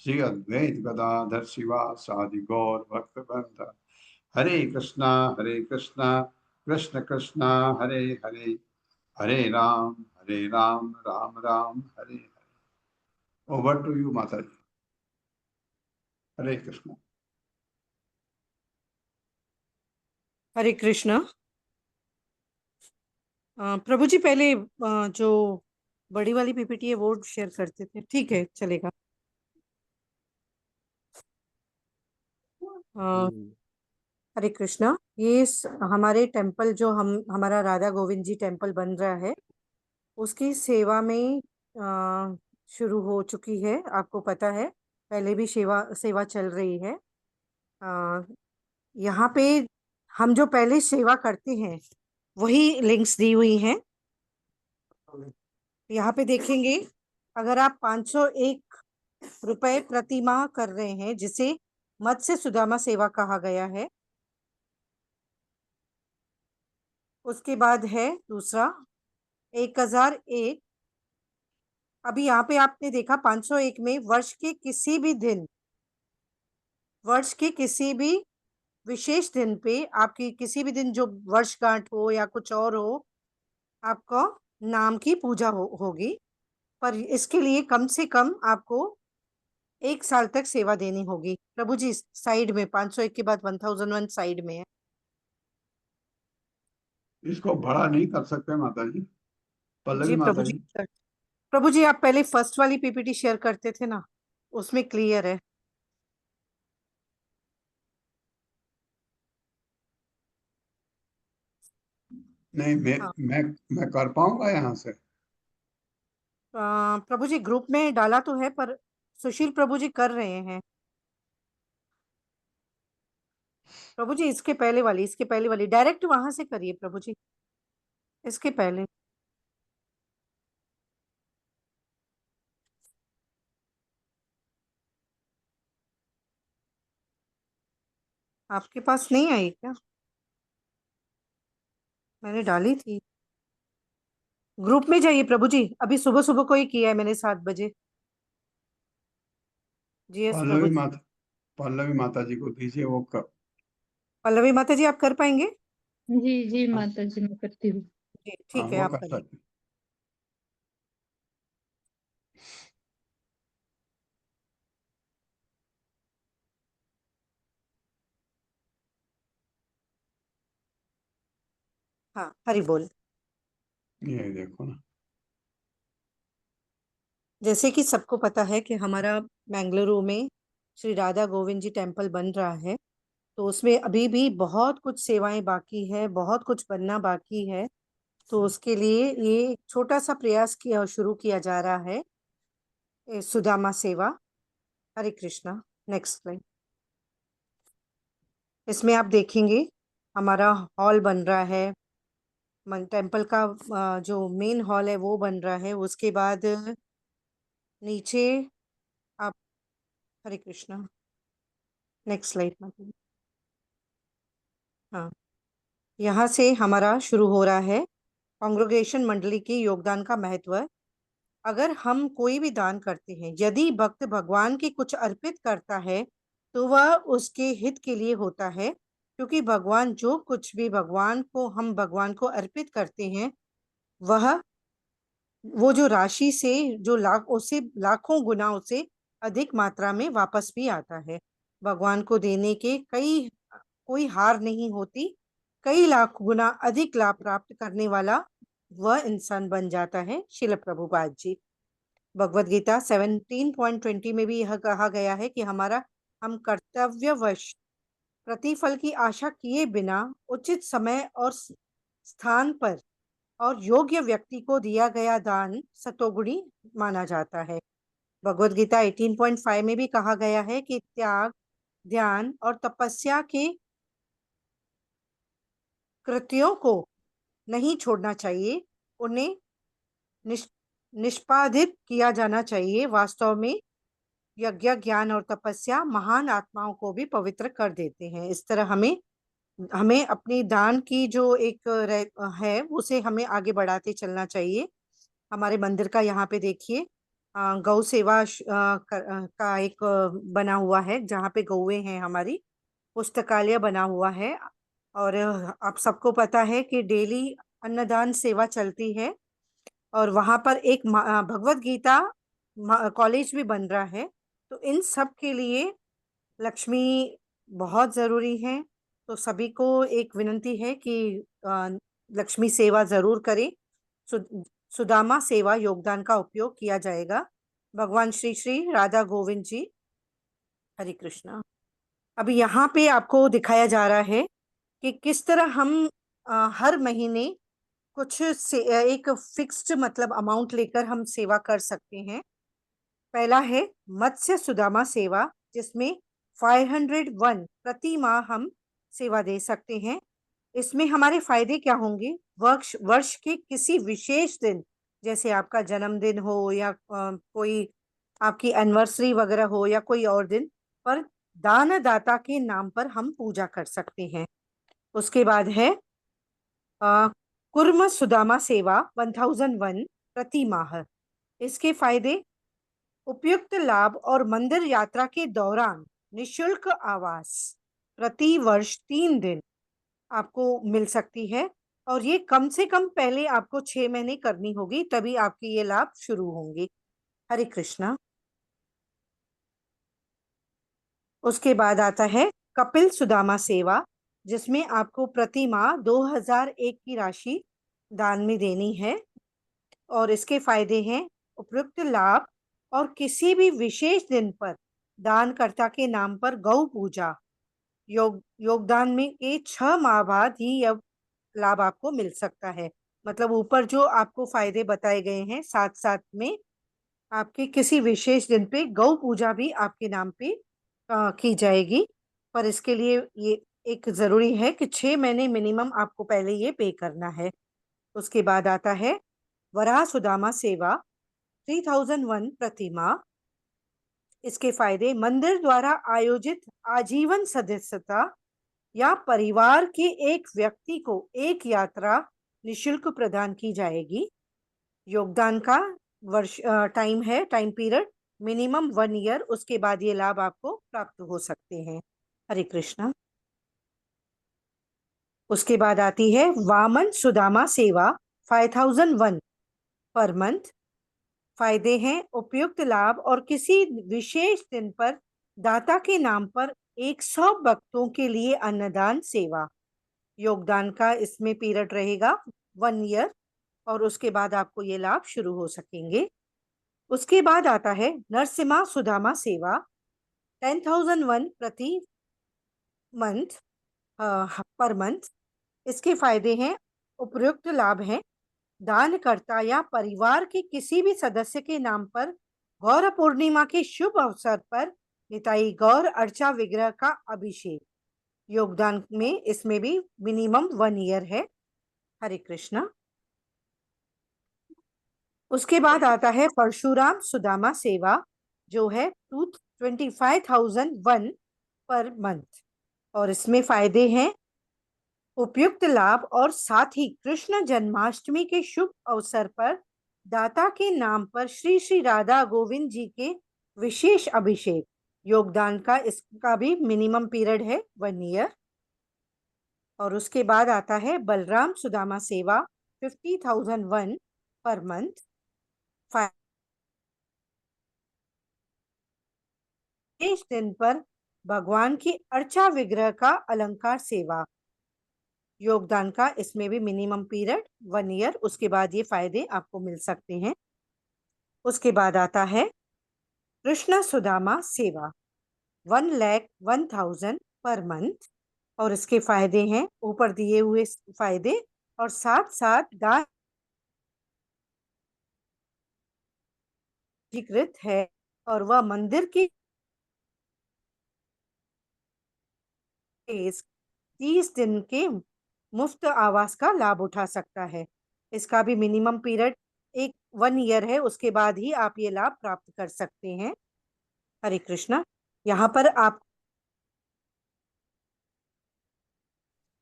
श्री अद्वैत गदाधर शिवासादि गौर भक्तवृंद। हरे कृष्णा कृष्ण कृष्ण हरे हरे, हरे Ram Ram Ram Hare Hare. Over to you माता जी। हरे कृष्ण। हरे कृष्णा। प्रभु जी पहले जो बड़ी वाली पीपीटी है वो शेयर करते थे, ठीक है चलेगा। हरे कृष्णा। ये हमारे टेम्पल जो हमारा राधा गोविंद जी टेम्पल बन रहा है, उसकी सेवा में शुरू हो चुकी है। आपको पता है, पहले भी सेवा चल रही है। यहाँ पे हम जो पहले सेवा करते हैं वही लिंक्स दी हुई हैं। यहाँ पे देखेंगे, अगर आप 501 रुपए प्रति माह कर रहे हैं, जिसे मत्स्य सुदामा सेवा कहा गया है। उसके बाद है दूसरा 1001। अभी यहाँ पे आपने देखा 501 में वर्ष के किसी भी दिन, वर्ष के किसी भी विशेष दिन पे, आपकी किसी भी दिन जो वर्षगांठ हो या कुछ और हो, आपको नाम की पूजा होगी। पर इसके लिए कम से कम आपको 1 साल तक सेवा देनी होगी। प्रभु जी साइड में 501 के बाद 1001 साइड में है। इसको बड़ा नहीं कर सकते माता जी? पल्लवी जी माता प्रभु जी, जी। प्रभु जी, आप पहले फर्स्ट वाली पीपीटी शेयर करते थे ना, उसमें क्लियर है। नहीं हाँ, मैं कर पाऊंगा यहाँ से? प्रभु जी ग्रुप में डाला तो है, पर सुशील प्रभु जी कर रहे हैं। प्रभु जी इसके पहले वाली डायरेक्ट वहां से करिए प्रभु जी, इसके पहले। आपके पास नहीं आई क्या? मैंने डाली थी। ग्रुप में जाइए प्रभु जी, अभी सुबह सुबह को ही किया है मैंने 7 बजे। जी यस प्रभु जी। पल्लवी माता जी को दीजिए, वो कर। पल्लवी माता जी, आप कर पाएंगे? जी जी हाँ, माता जी, मैं करती हूँ। जी हाँ, ठीक है, वो आप कर करिए। सकते। हाँ, हरि बोल। ये देखो ना। जैसे कि सबको पता है कि हमारा बेंगलुरु में श्री राधा गोविंद जी टेम्पल बन रहा है, तो उसमें अभी भी बहुत कुछ सेवाएं बाकी है, बहुत कुछ बनना बाकी है। तो उसके लिए ये एक छोटा सा प्रयास शुरू किया जा रहा है, सुदामा सेवा। हरे कृष्णा। Next slide. इसमें आप देखेंगे हमारा हॉल बन रहा है, टेम्पल का जो मेन हॉल है वो बन रहा है। उसके बाद नीचे आप, हरे कृष्णा, नेक्स्ट स्लाइड। हाँ, यहाँ से हमारा शुरू हो रहा है कांग्रेगेशन मंडली के योगदान का महत्व। अगर हम कोई भी दान करते हैं, यदि भक्त भगवान के कुछ अर्पित करता है, तो वह उसके हित के लिए होता है, क्योंकि भगवान जो कुछ भी हम भगवान को अर्पित करते हैं, वह वो जो राशि से जो लाखों गुना उसे अधिक मात्रा में वापस भी आता है। भगवान को देने के कोई हार नहीं होती। कई लाख गुना अधिक लाभ प्राप्त करने वाला वह इंसान बन जाता है। शिल प्रभुपाद जी, भगवत गीता 17.20 में भी यह कहा गया है कि हम कर्तव्यवश प्रतिफल की आशा किए बिना उचित समय और स्थान पर और योग्य व्यक्ति को दिया गया दान सतोगुणी माना जाता है। भगवत गीता 18.5 में भी कहा गया है कि त्याग, ध्यान और तपस्या के कृत्यों को नहीं छोड़ना चाहिए, उन्हें निष्पादित किया जाना चाहिए। वास्तव में यज्ञ, ज्ञान और तपस्या महान आत्माओं को भी पवित्र कर देते हैं। इस तरह हमें हमें अपनी दान की जो एक है, उसे हमें आगे बढ़ाते चलना चाहिए। हमारे मंदिर का यहाँ पे देखिए, गौ सेवा का एक बना हुआ है, जहाँ पे गौएं हैं। हमारी पुस्तकालय बना हुआ है। और आप सबको पता है कि डेली अन्नदान सेवा चलती है, और वहां पर एक भगवत गीता कॉलेज भी बन रहा है। तो इन सब के लिए लक्ष्मी बहुत जरूरी है। तो सभी को एक विनती है कि लक्ष्मी सेवा जरूर करें। सुदामा सेवा योगदान का उपयोग किया जाएगा। भगवान श्री श्री राधा गोविंद जी। हरे कृष्णा। अभी यहाँ पे आपको दिखाया जा रहा है कि किस तरह हम हर महीने कुछ से एक फिक्स्ड मतलब अमाउंट लेकर हम सेवा कर सकते हैं। पहला है मत्स्य सुदामा सेवा, जिसमें 501 प्रति माह हम सेवा दे सकते हैं। इसमें हमारे फायदे क्या होंगे? वर्ष वर्ष के किसी विशेष दिन, जैसे आपका जन्मदिन हो या कोई आपकी एनिवर्सरी वगैरह हो या कोई और दिन पर, दानदाता के नाम पर हम पूजा कर सकते हैं। उसके बाद है कुर्म सुदामा सेवा 1001 प्रति माह। इसके फायदे: उपयुक्त लाभ और मंदिर यात्रा के दौरान निशुल्क आवास प्रति वर्ष 3 दिन आपको मिल सकती है, और ये कम से कम पहले आपको 6 महीने करनी होगी, तभी आपके ये लाभ शुरू होंगे। हरे कृष्णा। उसके बाद आता है कपिल सुदामा सेवा, जिसमें आपको प्रति माह 2001 की राशि दान में देनी है, और इसके फायदे हैं उपयुक्त लाभ और किसी भी विशेष दिन पर दानकर्ता के नाम पर गौ पूजा। योगदान में के 6 माह बाद ही यह लाभ आपको मिल सकता है। मतलब ऊपर जो आपको फायदे बताए गए हैं, साथ साथ में आपके किसी विशेष दिन पे गौ पूजा भी आपके नाम पे की जाएगी, पर इसके लिए ये एक जरूरी है कि 6 महीने मिनिमम आपको पहले ये पे करना है। उसके बाद आता है वराह सुदामा सेवा 3001 प्रति माह। इसके फायदे: मंदिर द्वारा आयोजित आजीवन सदस्यता या परिवार के एक व्यक्ति को एक यात्रा निशुल्क प्रदान की जाएगी। योगदान का वर्ष टाइम पीरियड मिनिमम 1 ईयर, उसके बाद ये लाभ आपको प्राप्त हो सकते हैं। हरे कृष्णा। उसके बाद आती है वामन सुदामा सेवा 5001 पर मंथ। फायदे हैं उपयुक्त लाभ और किसी विशेष दिन पर दाता के नाम पर 100 भक्तों के लिए अन्नदान सेवा। योगदान का इसमें पीरियड रहेगा 1 ईयर, और उसके बाद आपको ये लाभ शुरू हो सकेंगे। उसके बाद आता है नरसिम्हा सुदामा सेवा 10,001 प्रति मंथ पर मंथ। इसके फायदे हैं उपयुक्त लाभ हैं दानकर्ता या परिवार के किसी भी सदस्य के नाम पर गौर पूर्णिमा के शुभ अवसर पर निताई गौर अर्चा विग्रह का अभिषेक। योगदान में इसमें भी मिनिमम 1 ईयर है। हरे कृष्णा। उसके बाद आता है परशुराम सुदामा सेवा, जो है 25,001 पर मंथ, और इसमें फायदे हैं उपयुक्त लाभ और साथ ही कृष्ण जन्माष्टमी के शुभ अवसर पर दाता के नाम पर श्री श्री राधा गोविंद जी के विशेष अभिषेक। योगदान का इसका भी मिनिमम पीरियड है 1 ईयर। और उसके बाद आता है बलराम सुदामा सेवा 50,001 पर मंथ। विशेष दिन पर भगवान की अर्चा विग्रह का अलंकार सेवा। योगदान का इसमें भी मिनिमम पीरियड 1 ईयर, उसके बाद ये फायदे आपको मिल सकते हैं। उसके बाद आता है कृष्ण सुदामा सेवा 1,01,000 पर मंथ, और इसके फायदे हैं ऊपर दिए हुए फायदे, और साथ साथ दान अधिकृत है, और वह मंदिर की 30 दिन के मुफ्त आवास का लाभ उठा सकता है। इसका भी मिनिमम पीरियड 1 ईयर है, उसके बाद ही आप ये लाभ प्राप्त कर सकते हैं। हरे कृष्णा। यहाँ पर आप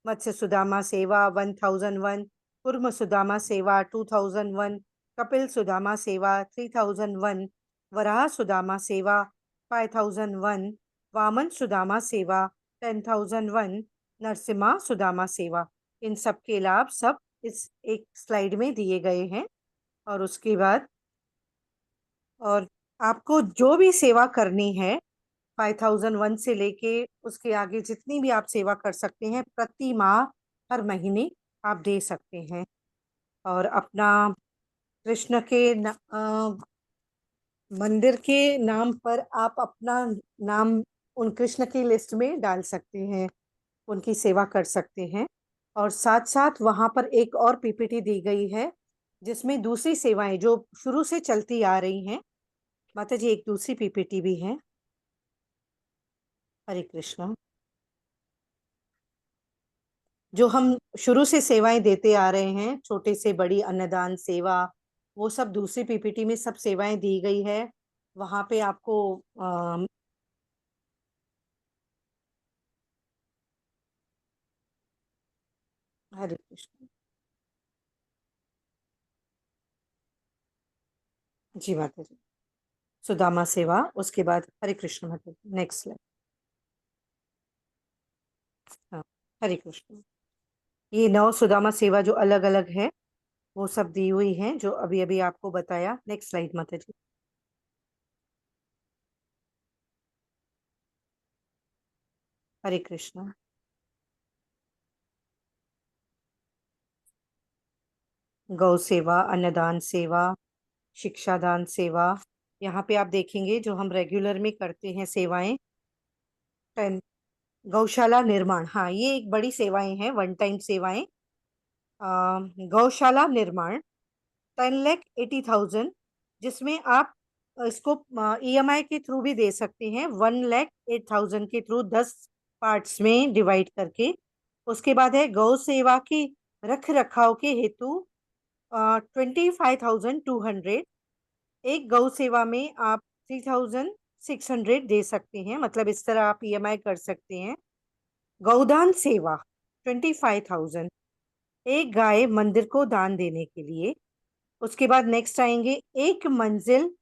मत्स्य सुदामा सेवा 1001, कुर्म सुदामा सेवा 2001, कपिल सुदामा सेवा 3001, वराह सुदामा सेवा 5001, वामन सुदामा सेवा 10,001, नरसिम्हा सुदामा सेवा, इन सब के लाभ सब इस एक स्लाइड में दिए गए हैं। और उसके बाद और आपको जो भी सेवा करनी है 5001 से लेके उसके आगे जितनी भी आप सेवा कर सकते हैं, प्रति माह हर महीने आप दे सकते हैं। और अपना कृष्ण के मंदिर के नाम पर आप अपना नाम उन कृष्ण की लिस्ट में डाल सकते हैं, उनकी सेवा कर सकते हैं। और साथ साथ वहां पर एक और पीपीटी दी गई है जिसमें दूसरी सेवाएं जो शुरू से चलती आ रही हैं। माता जी एक दूसरी पीपीटी भी है। हरे कृष्णा। जो हम शुरू से सेवाएं देते आ रहे हैं, छोटे से बड़ी अन्नदान सेवा, वो सब दूसरी पीपीटी में सब सेवाएं दी गई है। वहां पे आपको हरे कृष्ण जी माता जी। सुदामा सेवा, उसके बाद हरे कृष्ण माता जी। Next slide. हाँ, हरे कृष्ण। ये 9 सुदामा सेवा जो अलग अलग है वो सब दी हुई हैं, जो अभी अभी आपको बताया। नेक्स्ट स्लाइड माता जी। हरे कृष्ण। गौ सेवा, अन्नदान सेवा, शिक्षादान सेवा। यहाँ पे आप देखेंगे जो हम रेगुलर में करते हैं सेवाएं। 10 गौशाला निर्माण, हाँ ये एक बड़ी सेवाएं हैं, वन टाइम सेवाएं। गौशाला निर्माण 10,80,000, जिसमें आप इसको ईएमआई के थ्रू भी दे सकते हैं। 1,08,000 के थ्रू 10 पार्ट्स में डिवाइड करके। उसके बाद है गौ सेवा की रख रखाव के हेतु 25,200। एक गौ सेवा में आप 3,600 दे सकते हैं, मतलब इस तरह आप ईएमआई कर सकते हैं। गौदान सेवा 25,000, एक गाय मंदिर को दान देने के लिए। उसके बाद नेक्स्ट आएंगे एक मंजिल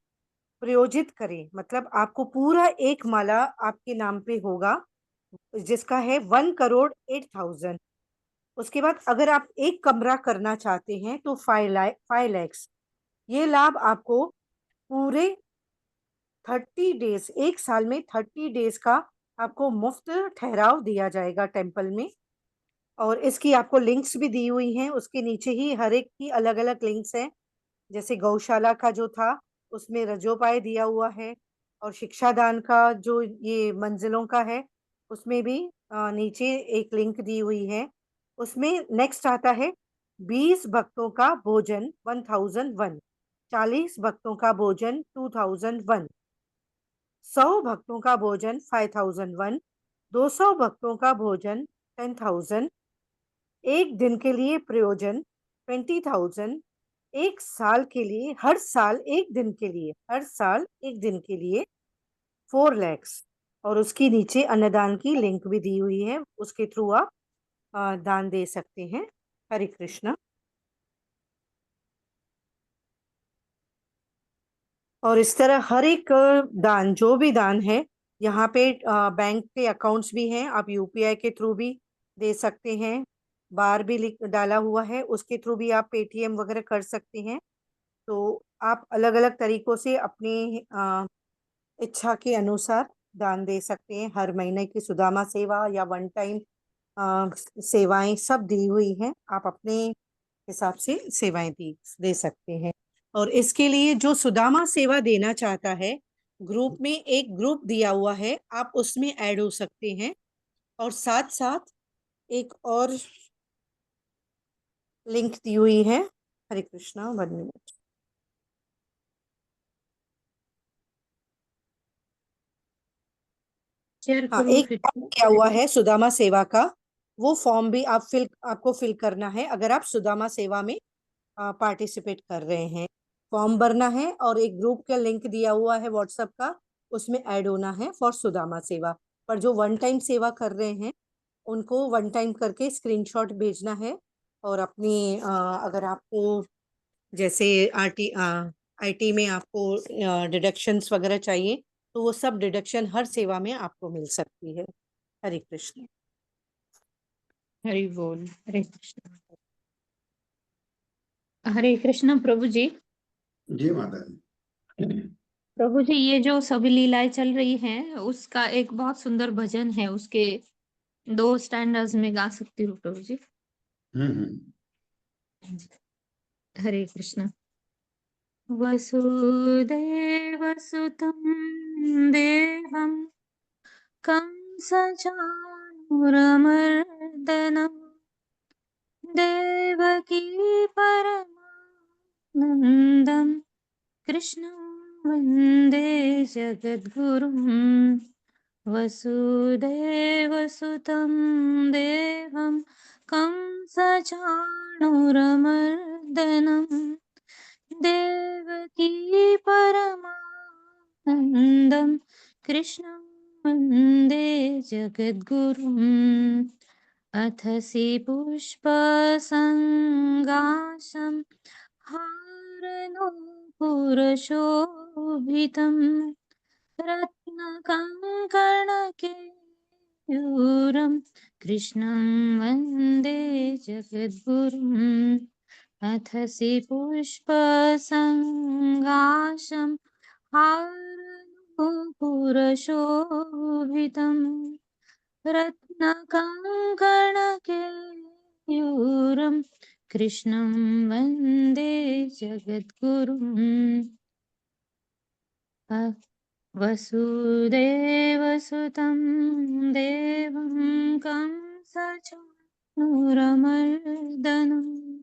प्रयोजित करें, मतलब आपको पूरा एक माला आपके नाम पे होगा, जिसका है 1,08,000। उसके बाद अगर आप एक कमरा करना चाहते हैं तो 5 lakhs। ये लाभ आपको पूरे 30 डेज, एक साल में 30 डेज का आपको मुफ्त ठहराव दिया जाएगा टेम्पल में। और इसकी आपको लिंक्स भी दी हुई हैं, उसके नीचे ही हर एक की अलग अलग लिंक्स हैं। जैसे गौशाला का जो था उसमें रजोपाय दिया हुआ है, और शिक्षादान का जो ये मंजिलों का है उसमें भी नीचे एक लिंक दी हुई है। उसमें नेक्स्ट आता है 20 भक्तों का भोजन 1,001, 40 भक्तों का भोजन 2,001, 100 भक्तों का भोजन 5,001, 200 भक्तों का भोजन 10,000, एक दिन के लिए प्रयोजन 20,000, एक साल के लिए, हर साल एक दिन के लिए, हर साल एक दिन के लिए 4 lakhs। और उसकी नीचे अन्नदान की लिंक भी दी हुई है, उसके थ्रू आप दान दे सकते हैं। हरे कृष्णा। और इस तरह हर एक दान, जो भी दान है यहाँ पे बैंक के अकाउंट्स भी हैं, आप यूपीआई के थ्रू भी दे सकते हैं। बार भी लिख डाला हुआ है, उसके थ्रू भी आप पेटीएम वगैरह कर सकते हैं। तो आप अलग अलग तरीकों से अपनी इच्छा के अनुसार दान दे सकते हैं। हर महीने की सुदामा सेवा या वन टाइम सेवाएं सब दी हुई हैं, आप अपने हिसाब से सेवाएं दे सकते हैं। और इसके लिए जो सुदामा सेवा देना चाहता है, ग्रुप में एक ग्रुप दिया हुआ है, आप उसमें ऐड हो सकते हैं। और साथ साथ एक और लिंक दी हुई है। हरे कृष्णा, 1 मिनट। शेयर हाँ, करूँ एक फिर फॉर्म किया हुआ है सुदामा सेवा का, वो फॉर्म भी आपको फिल करना है अगर आप सुदामा सेवा में पार्टिसिपेट कर रहे हैं। फॉर्म भरना है और एक ग्रुप का लिंक दिया हुआ है व्हाट्सएप का, उसमें ऐड होना है फॉर सुदामा सेवा। पर जो वन टाइम सेवा कर रहे हैं उनको वन टाइम करके स्क्रीनशॉट भेजना है। और अपनी अगर आपको जैसे आईटी में आपको डिडक्शंस वगैरह चाहिए तो वो सब डिडक्शन हर सेवा में आपको मिल सकती है। हरे कृष्ण। हरि बोल। हरे कृष्ण। हरे कृष्ण प्रभु जी। जी माता जी। प्रभु जी, ये जो सभी लीलाएं चल रही हैं उसका एक बहुत सुंदर भजन है, उसके 2 स्टैंडर्स में गा सकती हूँ प्रभु जी। हरे कृष्ण। वसुदेव सुतं देवं कंसचाणूरमर्दनम् देवकी परमानन्दम् कृष्णं वन्दे जगद्गुरुम् वसुदेवसुतं देवं कंसचाणूरमर्दनम् देवकी परमानन्दं कृष्णं वन्दे जगद्गुरुम् अथ सि पुष्पसङ्गासं हारनूपुरशोभितम् रत्नकङ्कणकेयूरं कृष्णं वन्दे जगद्गुरुम् अथ सि पुष्पसङ्गासं हारनूपुरशोभितम् रत्नकङ्कणकेयूरं कृष्णं वन्दे जगद्गुरुम् वसुदेवसुतं देवं कंसचाणूरमर्दनम्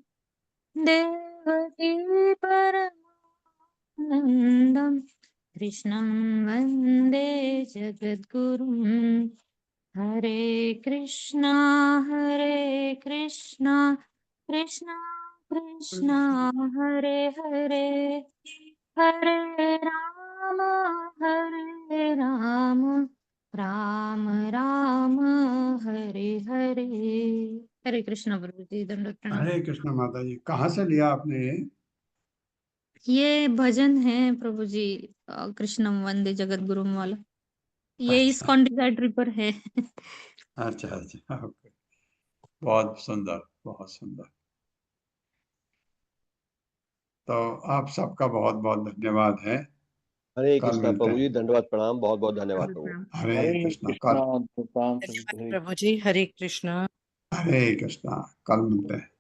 देवकी परमानन्दं कृष्णं वन्दे जगद्गुरुम् हरे कृष्णा कृष्णा कृष्णा हरे हरे हरे राम राम राम हरे हरे। हरे कृष्णा प्रभु जी, दंडवत प्रणाम। हरे कृष्ण माता जी, कहाँ से लिया आपने ये? ये भजन है प्रभु जी, कृष्णम वंदे जगत गुरुम वाला, ये इस अच्छा कॉन्टिनेंटल पर है। अच्छा अच्छा, ओके, बहुत सुंदर बहुत सुंदर। तो आप सबका बहुत बहुत धन्यवाद है। हरे कल कृष्णा मिलते प्रभु जी, हैं। दंडवत प्रणाम, बहुत बहुत धन्यवाद प्रभु। हरे हरे कृष्णा। कृष्णा कल कृष्ण धन्यवाद प्रभु जी, हरे कृष्णा। हरे कृष्णा, कल मिलते हैं।